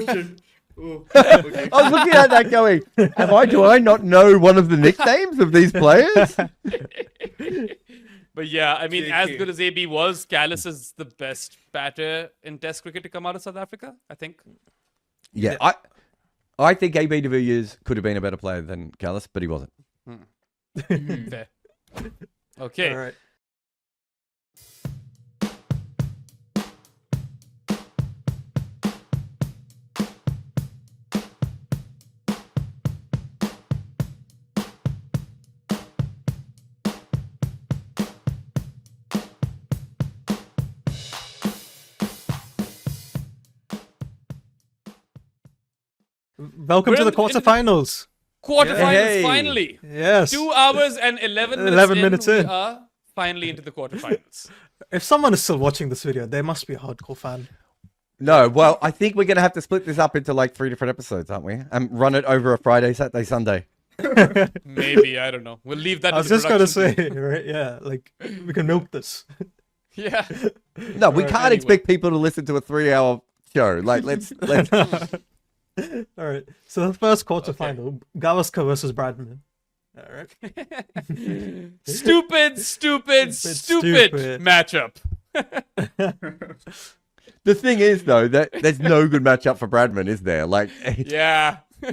shit. Oh, okay. I was looking at that going, do I not know one of the nicknames of these players? But yeah, I mean, JK. as good as AB was, Callis is the best batter in Test cricket to come out of South Africa, I think. Yeah, I think AB de Villiers could have been a better player than Callis, but he wasn't. Fair. Okay. All right. Welcome We're to the in the- quarterfinals. Quarterfinals, Hey. finally. Yes. 2 hours and 11 minutes 11 in, minutes we in. are finally into the quarterfinals. If someone is still watching this video, they must be a hardcore fan. No, well, I think we're going to have to split this up into like 3 different episodes, aren't we? And run it over a Friday, Saturday, Sunday. Maybe, I don't know. We'll leave that I to was the just gonna production say, right? Yeah, like we can milk this. team. Yeah. No, we can't anyway. expect people to listen to a 3-hour show. Like, let's. All right. So the first quarterfinal, Gavaskar versus Bradman. All right. Stupid matchup. The thing is, though, that there's no good matchup for Bradman, is there? Like, Yeah. All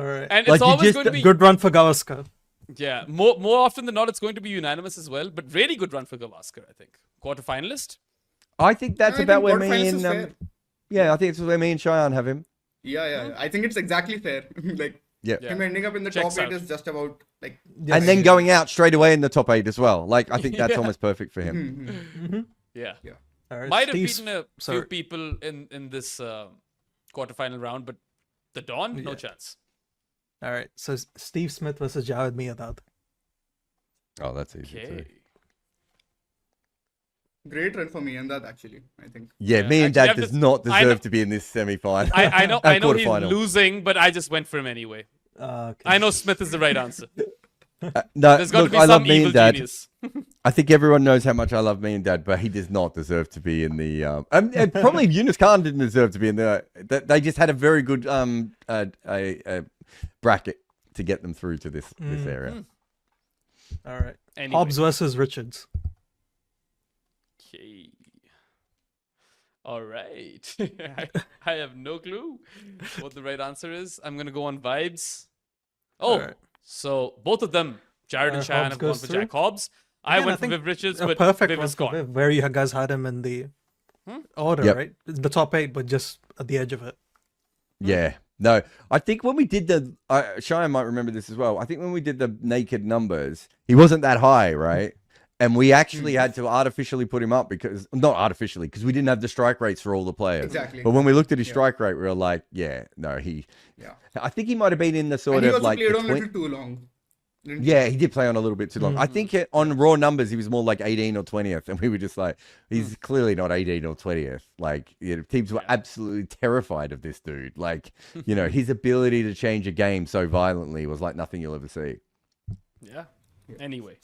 right. And Like, it's you always just- going to be Good run for Gavaskar. yeah, more often than not, it's going to be unanimous as well. But really good run for Gavaskar, I think. Quarterfinalist. I think that's I about think where quarterfinals me is and fair. yeah, I think it's where me and Shayan have him. Yeah. I think it's exactly fair. Like Yeah. him ending up in the Checks top 8 out. is just about like. And then going out straight away in the top 8 as well. Like, I think that's almost perfect for him. Yeah. All right. Might have Steve's- beaten a few sorry. people in this quarterfinal round, but The Don? No Yeah. chance. All right. So Steve Smith versus Javed Miandad. Oh, that's easy too. Okay. Great run for me and that actually, I think. Yeah, Yeah, me and actually, Dad I've does just- not I know- deserve to be in this semi-final. I know I know he's quarterfinal. losing, but I just went for him anyway. Okay. I know Smith is the right answer. No, There's got look, to be I love some me evil and Dad. genius. I think everyone knows how much I love me and Dad, but he does not deserve to be in the. And probably Yunus Khan didn't deserve to be in the. They just had a very good bracket to get them through to this area. All right. Anyway. Hobbs versus Richards. Okay. All right. I have no clue what the right answer is. I'm going to go on vibes. Oh, All right. so both of them, Jarrod and Hobbs Shayan, have gone goes for through. Jack Hobbs. I Again, went for think Viv Richards, a but perfect Viv one is for gone. Viv, where you guys had him in the order, Yep. right? The top 8, but just at the edge of it. Yeah. No, I think when we did the. Shayan might remember this as well. I think when we did the naked numbers, he wasn't that high, right? And we actually had to artificially put him up because, not artificially, because we didn't have the strike rates for all the players. Exactly. But when we looked at his strike rate, we were like, yeah, no, Yeah. I think he might have been in the sort And he of also like. played the on a twen- little too long. didn't Yeah, he did play on a little bit too long. I think on raw numbers, he was more like 18 or 20th. And we were just like, he's clearly not 18 or 20th. Like, teams were absolutely terrified of this dude. Like, his ability to change a game so violently was like nothing you'll ever see. Yeah. Anyway,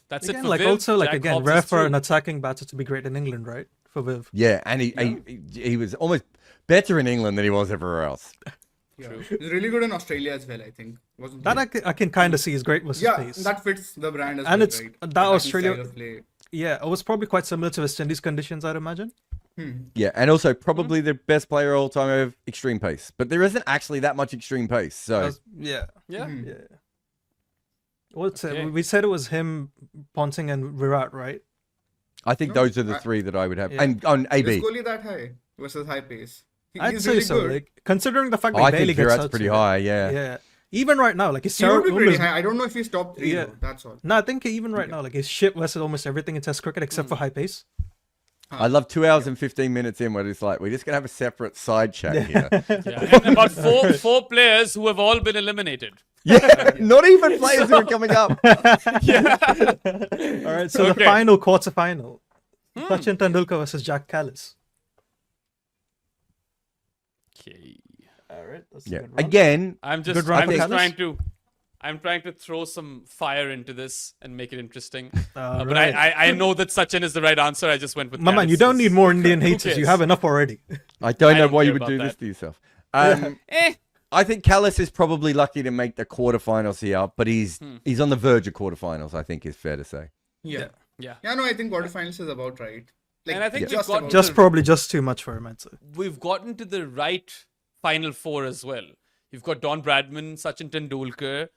that's Again, it for like Viv. also like Jack again, Hobbs rare is for through. an attacking batter to be great in England, right? For Viv. Yeah, and he was almost better in England than he was everywhere else. Yeah. He's really good in Australia as well, I think. Wasn't That he? I can kind of see is great versus Yeah, pace. that fits the brand as And well, it's- right? that Attacking Australia- style of play. Yeah, it was probably quite similar to West Indies conditions, I'd imagine. Yeah, and also probably the best player all time of extreme pace. But there isn't actually that much extreme pace. So Yeah. Yeah. Yeah. What's Okay. it? We said it was him, Ponting, and Virat, right? I think No, those are the three that I would have. Yeah. And on Is AB. Kohli that high versus high pace? I'd He's say really so. good. Like considering the fact Oh, that I he barely think gets Virat's out pretty to it. high, yeah. Yeah. Even right now, like his He would be pretty almost- high. I don't know if he's top 3 Yeah. though. That's all. No, I think even right now, like his shit versus almost everything in Test cricket except for high pace. I love 2 hours and 15 minutes in where it's like, we're just going to have a separate side chat here. Yeah. And about four players who have all been eliminated. Yeah, not even players who are coming up. All right, so the Okay. final quarterfinal, Sachin Tendulkar versus Jack Callis. Okay. All right, that's Yeah. a good run. Again, I'm Good just run I'm for just Callis. trying to throw some fire into this and make it interesting. All But right. I know that Sachin is the right answer. I just went with My man, you Callis. don't need more Indian Who haters. You cares? have enough already. I don't I know don't why you care would about do that. this to yourself. Eh. I think Callis is probably lucky to make the quarterfinals here, but he's on the verge of quarterfinals, I think is fair to say. Yeah. Yeah. Yeah, no, I think quarterfinals is about right. Like, And I think we've just got about Just probably just too much for him, I'd say. We've gotten to the right final four as well. You've got Don Bradman, Sachin Tendulkar.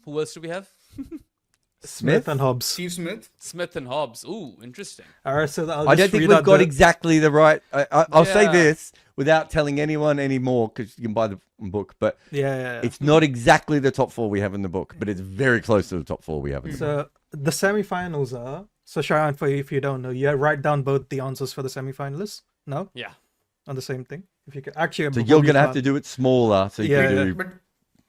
Who else do we have? Smith and Hobbs. Steve Smith. Smith and Hobbs. Ooh, interesting. All right, so I'll I just don't think read we've out got the- exactly the right. I'll say Yeah. this without telling anyone anymore because you can buy the book, but Yeah. it's not exactly the top four we have in the book, but it's very close to the top four we have in the book. So the semi-finals are. So Shayan, for you, if you don't know, you write down both the answers for the semi-finalists. No, Yeah. on the same thing. If you can actually, So you're going to have to do it smaller so you Yeah, can yeah. do.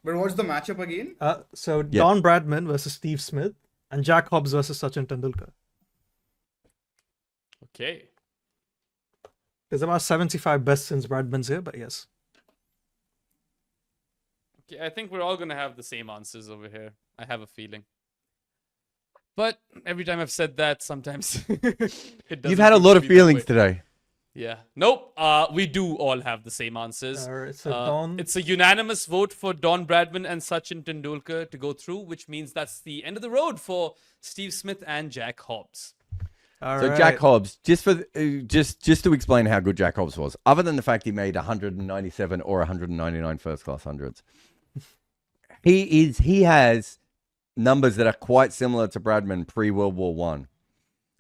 But what's the matchup again? So Don Bradman versus Steve Smith and Jack Hobbs versus Sachin Tendulkar. Okay. There's about 75 best since Bradman's here, but yes. Okay, I think we're all gonna have the same answers over here. I have a feeling. But every time I've said that, sometimes it doesn't You've had a seem lot to of be that feelings way. today. Yeah. Nope. We do all have the same answers. All right, so Don. It's a unanimous vote for Don Bradman and Sachin Tendulkar to go through, which means that's the end of the road for Steve Smith and Jack Hobbs. All So right. Jack Hobbs, just to explain how good Jack Hobbs was, other than the fact he made 197 or 199 first class hundreds, he has numbers that are quite similar to Bradman pre World War One.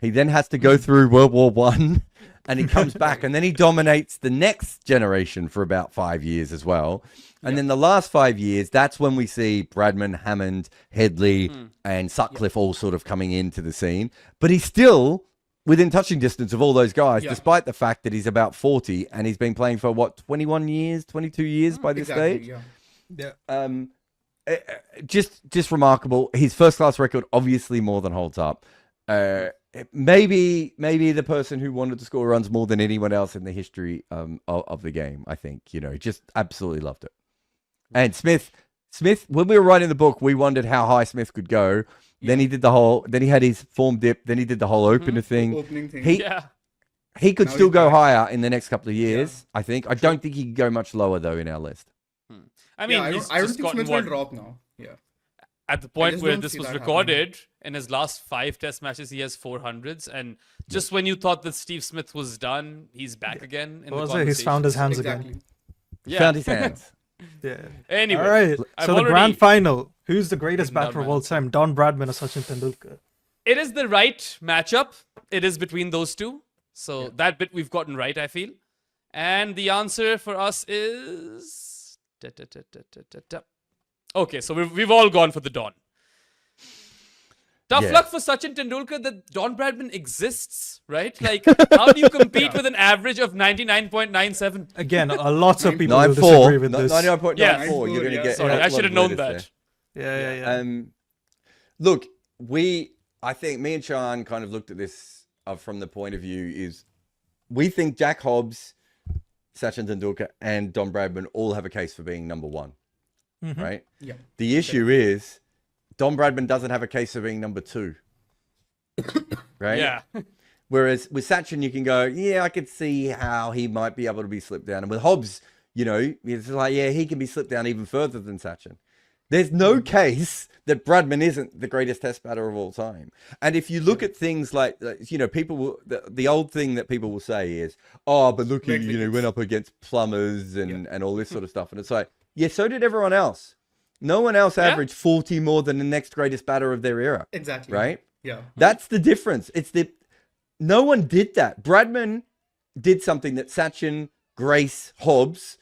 He then has to go through World War One, and he comes back, and then he dominates the next generation for about 5 years as well. And then the last 5 years, that's when we see Bradman, Hammond, Headley, and Sutcliffe all sort of coming into the scene. But he's still within touching distance of all those guys, Yeah. despite the fact that he's about 40 and he's been playing for what, 21 years, 22 years by this Exactly. stage. Yeah. Just remarkable. His first class record obviously more than holds up. Maybe the person who wanted to score runs more than anyone else in the history of the game. I think, just absolutely loved it. And Smith, when we were writing the book, we wondered how high Smith could go. Then he did then he had his form dip. Then he did the whole opening thing. Opening thing. He could Now still he's go back. higher in the next couple of years. I think. I don't think he could go much lower though in our list. I mean, I he's don't just think gotten Smith will what, drop now. Yeah. at the point just where don't this see was that recorded, in his last 5 test matches, he has 400s. And just when you thought that Steve Smith was done, he's back again. In What the was it? He's found his hands Exactly. again. Yeah. Found his hands. Yeah. Anyway, All right. I've So the already grand final. Who's the greatest written down batter of my all time? Don Bradman or Sachin Tendulkar? It is the right matchup. It is between those two. So that bit we've gotten right, I feel. And the answer for us is... Okay, so we've all gone for the Don. Tough Yeah. luck for Sachin Tendulkar that Don Bradman exists, right? Like, how do you compete with an average of 99.97? Again, lots of people will 9-4. disagree with this. 99.94. Yeah. You're going to Yeah. get. Sorry, a I lot should have of known letters that. Yeah. Look, I think me and Shayan kind of looked at this from the point of view is we think Jack Hobbs, Sachin Tendulkar, and Don Bradman all have a case for being number one, right? Yeah. The issue is Don Bradman doesn't have a case for being number 2, right? Yeah. Whereas with Sachin, you can go, yeah, I could see how he might be able to be slipped down. And with Hobbs, it's like, yeah, he can be slipped down even further than Sachin. There's no case that Bradman isn't the greatest test batter of all time. And if you look at things like, people will, the old thing that people will say is, oh, but look, he went up against plumbers and all this sort of stuff. And it's like, yeah, so did everyone else. No one else averaged 40 more than the next greatest batter of their era. Exactly. Right? Yeah. That's the difference. No one did that. Bradman did something that Sachin, Grace, Hobbs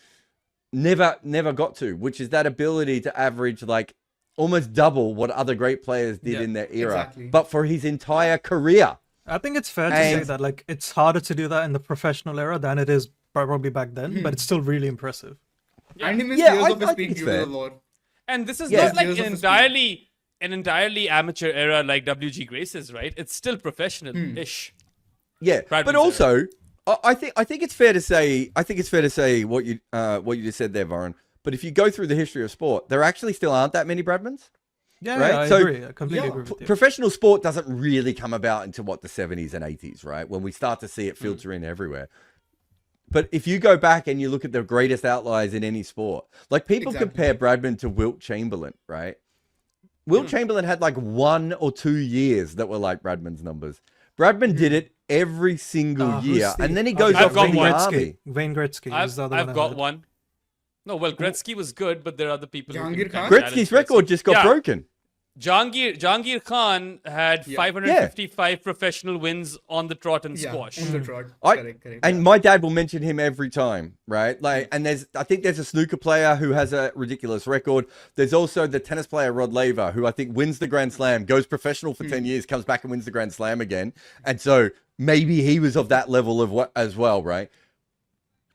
never got to, which is that ability to average like almost double what other great players did in their era, exactly. but for his entire career. I think it's fair to say that like it's harder to do that in the professional era than it is probably back then, but it's still really impressive. And he missed Yeah, years I of his think peak it's due to fair. the war. And this is Yeah. not like Years an of his entirely amateur era like WG Grace's, right? It's still professional-ish. Yeah, Bradman's but era. also I think it's fair to say what you just said there, Varun. But if you go through the history of sport, there actually still aren't that many Bradmans. Yeah, Right? I So- agree. I completely agree with you. Professional sport doesn't really come about into the 70s and 80s, right? When we start to see it filter in everywhere. But if you go back and you look at the greatest outliers in any sport, like people compare Bradman to Wilt Chamberlain, right? Wilt Chamberlain had like 1 or 2 years that were like Bradman's numbers. Bradman did it every single year, and then he goes I've off got to the one. army. Wayne Gretzky is the other one. I've got one. No, well, Gretzky was good, but there are other people. Jahangir Khan? Gretzky's record just got broken. Jahangir Khan had 555 professional wins on the trot in squash. On the trot. Correct. And my dad will mention him every time, right? Like, and I think there's a snooker player who has a ridiculous record. There's also the tennis player Rod Laver, who I think wins the Grand Slam, goes professional for 10 years, comes back and wins the Grand Slam again. And so maybe he was of that level as well, right?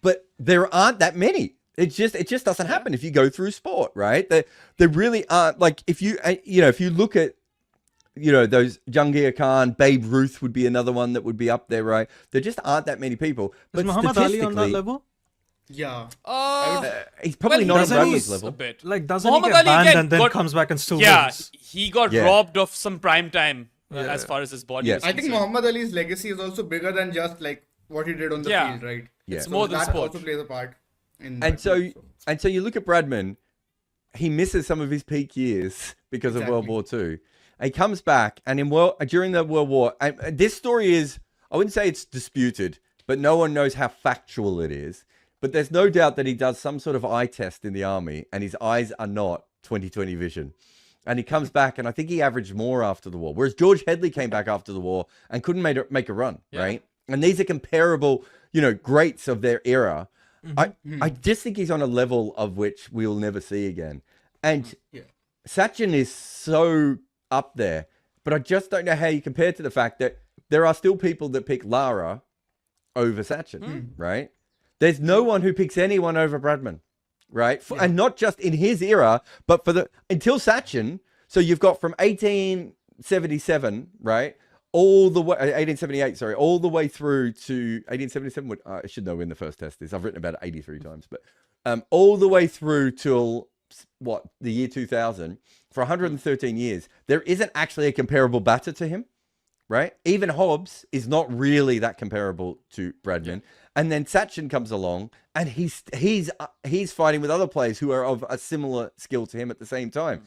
But there aren't that many. It just doesn't happen if you go through sport, right? There really aren't, like, if you look at, those Jahangir Khan, Babe Ruth would be another one that would be up there, right? There just aren't that many people. Is But Muhammad Ali on that statistically, level? Yeah. he's probably well, not he on doesn't Bradman's lose a level. bit. Like, doesn't Muhammad he get Ali banned again and then got- comes back and still Yeah, wins? he got Yeah. robbed of some prime time as far as his body Yeah. is I think concerned. Muhammad Ali's legacy is also bigger than just like what he did on the Yeah. field, right? Yeah. It's more than that sport. also plays a part in And that so, too, and so you look at Bradman, he misses some of his peak years because of World War II. He comes back, and during the World War, and this story is, I wouldn't say it's disputed, but no one knows how factual it is. But there's no doubt that he does some sort of eye test in the army, and his eyes are not 20/20 vision. And he comes back, and I think he averaged more after the war. Whereas George Headley came back after the war and couldn't make a run, right? And these are comparable, greats of their era. I just think he's on a level of which we'll never see again. And Sachin is so up there, but I just don't know how you compare to the fact that there are still people that pick Lara over Sachin, right? There's no one who picks anyone over Bradman, right? And not just in his era, but until Sachin. So you've got from 1877, right? All the way, 1878, sorry, all the way through to 1877. I should know when the first test is. I've written about it 83 times, but all the way through till the year 2000, for 113 years, there isn't actually a comparable batter to him, right? Even Hobbs is not really that comparable to Bradman. And then Sachin comes along, and he's fighting with other players who are of a similar skill to him at the same time.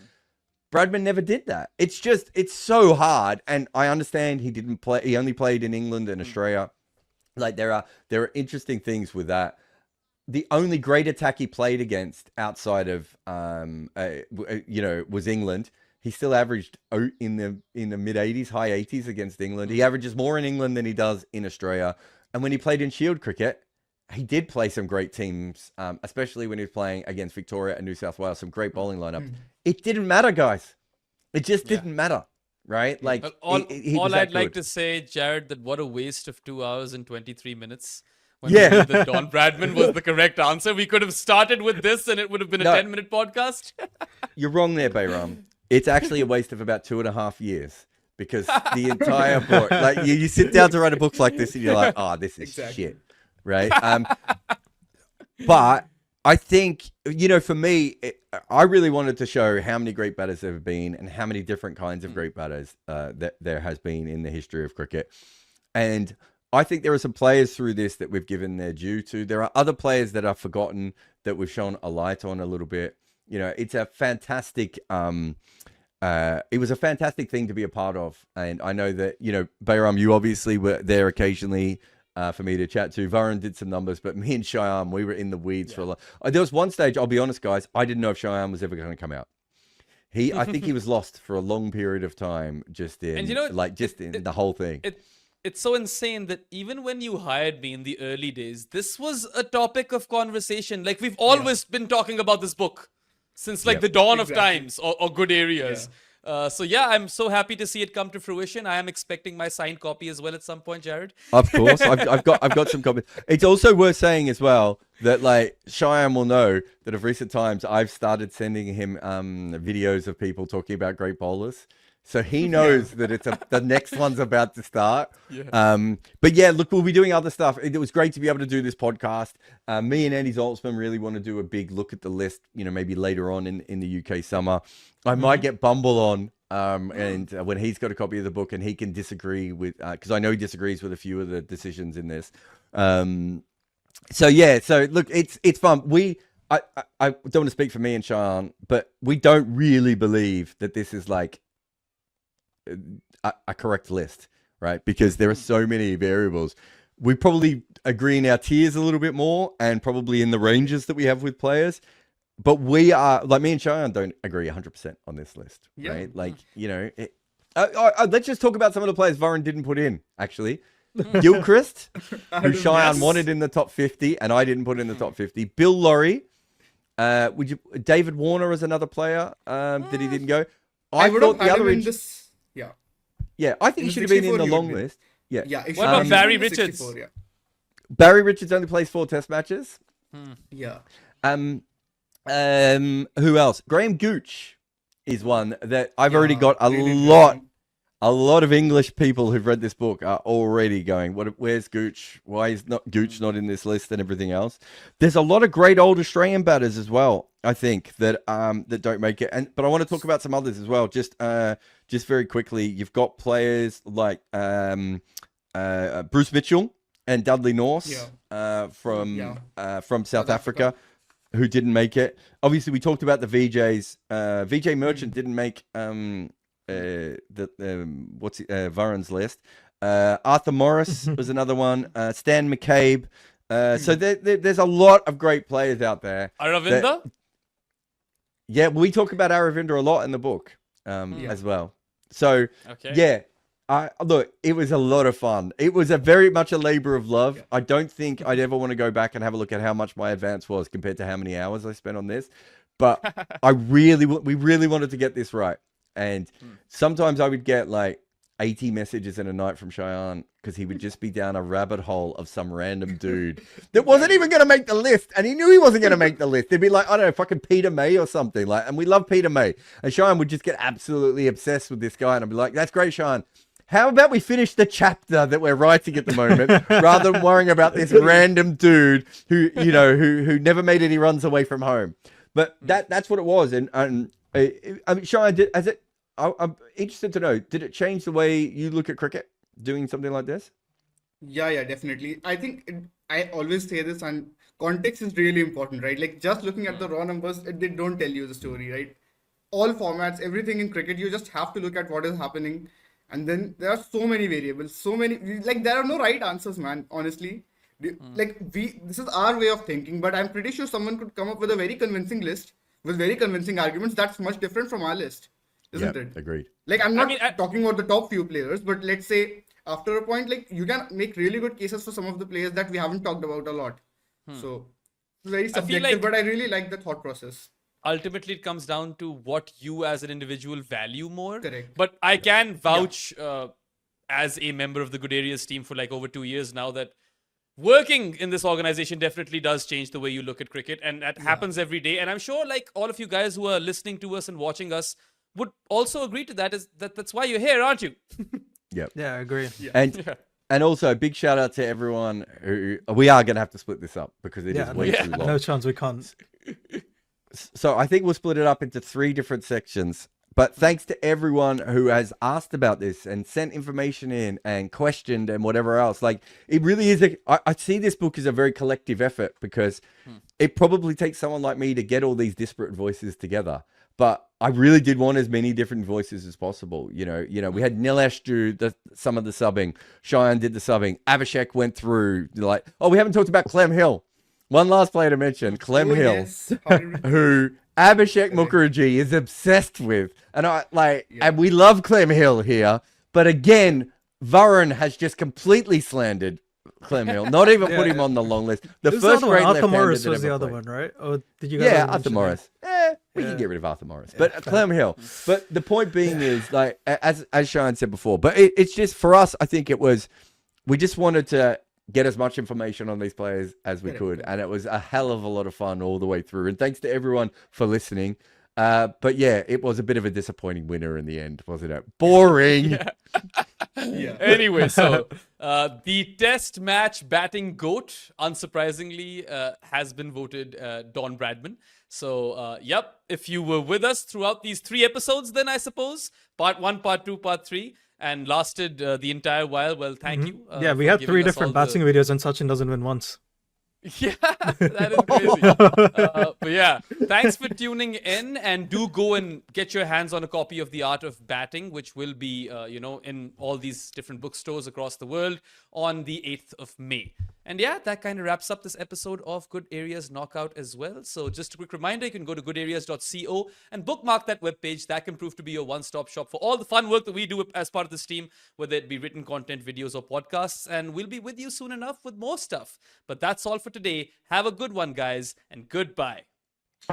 Bradman never did that. It's so hard, and I understand he didn't play. He only played in England and Australia. Like there are interesting things with that. The only great attack he played against outside of was England. He still averaged in the mid 80s, high 80s against England. He averages more in England than he does in Australia. And when he played in Shield cricket, he did play some great teams, especially when he was playing against Victoria and New South Wales, some great bowling lineups. It didn't matter, guys. It just didn't matter, right? Like all I'd like to say, Jarrod, that what a waste of 2 hours and 23 minutes. When we knew that Don Bradman was the correct answer. We could have started with this and it would have been a 10-minute podcast. You're wrong there, Behram. It's actually a waste of about 2.5 years. Because the entire book, like you sit down to write a book like this and you're like, oh, this is shit, right? But I think, for me, I really wanted to show how many great batters there have been and how many different kinds of great batters that there has been in the history of cricket. And I think there are some players through this that we've given their due to. There are other players that are forgotten that we've shown a light on a little bit. It's a fantastic... it was a fantastic thing to be a part of. And I know that, Behram, you obviously were there occasionally for me to chat to. Varun did some numbers, but me and Shayan, we were in the weeds for a lot. There was one stage, I'll be honest, guys, I didn't know if Shayan was ever going to come out. I think he was lost for a long period of time just in the whole thing. It's so insane that even when you hired me in the early days, this was a topic of conversation. Like we've always been talking about this book. Since the dawn of times or good areas. I'm so happy to see it come to fruition. I am expecting my signed copy as well at some point, Jarrod. Of course, I've got some copies. It's also worth saying as well that Shayan will know that of recent times I've started sending him videos of people talking about great bowlers. So he knows that the next one's about to start. But look, we'll be doing other stuff. It was great to be able to do this podcast. Me and Andy Zoltzman really want to do a big look at the list, maybe later on in the UK summer. I might get Bumble on and when he's got a copy of the book and he can disagree with, because I know he disagrees with a few of the decisions in this. So look, it's fun. I don't want to speak for me and Shayan, but we don't really believe that this is a correct list, right? Because there are so many variables. We probably agree in our tiers a little bit more and probably in the ranges that we have with players, but we are, me and Shayan don't agree 100% on this list, right? Let's just talk about some of the players Varun didn't put in, actually. Gilchrist, who Shayan wanted in the top 50 and I didn't put in the top 50. Bill Lawry, David Warner is another player that he didn't go. I thought the other I think he should have been in the long list. What about Barry Richards? Barry Richards only plays 4 test matches. Who else? Graham Gooch is one that I've already got a lot of English people who've read this book are already going, where's Gooch? Why is Gooch not in this list and everything else? There's a lot of great old Australian batters as well, I think, that don't make it. But I want to talk about some others as well. Just very quickly, you've got players like Bruce Mitchell and Dudley Norse from South Africa who didn't make it. Obviously, we talked about the VJs. VJ Merchant didn't make Varun's list. Arthur Morris was another one. Stan McCabe. So there's a lot of great players out there. Aravinda? We talk about Aravinda a lot in the book as well. So, look, it was a lot of fun. It was very much a labor of love. I don't think I'd ever want to go back and have a look at how much my advance was compared to how many hours I spent on this. But we really wanted to get this right. And sometimes I would get 80 messages in a night from Shayan because he would just be down a rabbit hole of some random dude that wasn't even going to make the list, and he knew he wasn't going to make the list. There'd be like, I don't know, fucking Peter May or something, like, and we love Peter May, and Shayan would just get absolutely obsessed with this guy, and I'd be like, that's great, Shayan. How about we finish the chapter that we're writing at the moment rather than worrying about this random dude who, you know, who never made any runs away from home? But that's what it was, and I mean, Shayan, I'm interested to know, did it change the way you look at cricket doing something like this? Yeah, definitely. I think I always say this, and context is really important, right? Like just looking at the raw numbers, they don't tell you the story, right? All formats, everything in cricket, you just have to look at what is happening. And then there are so many variables, like there are no right answers, man, honestly. This is our way of thinking, but I'm pretty sure someone could come up with a very convincing list with very convincing arguments that's much different from our list. Isn't it? Agreed. Like, I'm not talking about the top few players, but let's say after a point, like you can make really good cases for some of the players that we haven't talked about a lot. So it's very subjective, but I really like the thought process. Ultimately, it comes down to what you as an individual value more. Correct. But I can vouch as a member of the Good Areas team for like over 2 years now that working in this organization definitely does change the way you look at cricket, and that happens every day. And I'm sure like all of you guys who are listening to us and watching us would also agree to that. That's why you're here, aren't you? Yep. Yeah, I agree. Yeah. And also a big shout out to everyone who we are going to have to split this up because it is way too long. No chance we can't. So I think we'll split it up into 3 different sections. But thanks to everyone who has asked about this and sent information in and questioned and whatever else. Like, it really is I see this book as a very collective effort because it probably takes someone like me to get all these disparate voices together. But I really did want as many different voices as possible. You know, we had Nilesh do some of the subbing. Shayan did the subbing. Abhishek went through like, we haven't talked about Clem Hill. One last player to mention, Clem Hill, Yes. who Abhishek Mukherjee is obsessed with. And and we love Clem Hill here. But again, Varun has just completely slandered Clem Hill. Not even put him on the long list. The first great Arthur left-hander Morris that was the ever other played. one, right? Or did you guys? Yeah, Arthur Morris. We can get rid of Arthur Morris. But Clem Hill. But the point being is, like, as Shayan said before, but it's just, for us, I think it was, we just wanted to get as much information on these players as we could. And it was a hell of a lot of fun all the way through. And thanks to everyone for listening. But yeah, it was a bit of a disappointing winner in the end, wasn't it? Boring. Anyway, so the test match batting GOAT, unsurprisingly, has been voted Don Bradman. So, if you were with us throughout these 3 episodes, then I suppose, part 1, part 2, part 3, and lasted the entire while, well, thank you. We had 3 different batting videos and Sachin doesn't win once. Yeah, that is crazy. But yeah, thanks for tuning in, and do go and get your hands on a copy of The Art of Batting, which will be, in all these different bookstores across the world on the 8th of May. And yeah, that kind of wraps up this episode of Good Areas Knockout as well. So just a quick reminder, you can go to goodareas.co and bookmark that webpage. That can prove to be your one-stop shop for all the fun work that we do as part of this team, whether it be written content, videos, or podcasts. And we'll be with you soon enough with more stuff. But that's all for today. Have a good one, guys, and goodbye.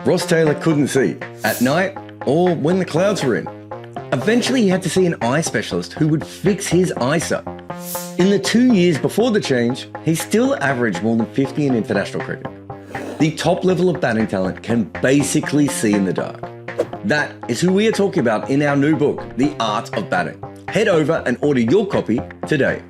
Ross Taylor couldn't see at night or when the clouds were in. Eventually, he had to see an eye specialist who would fix his eyesight. In the 2 years before the change, he still averaged more than 50 in international cricket. The top level of batting talent can basically see in the dark. That is who we are talking about in our new book, The Art of Batting. Head over and order your copy today.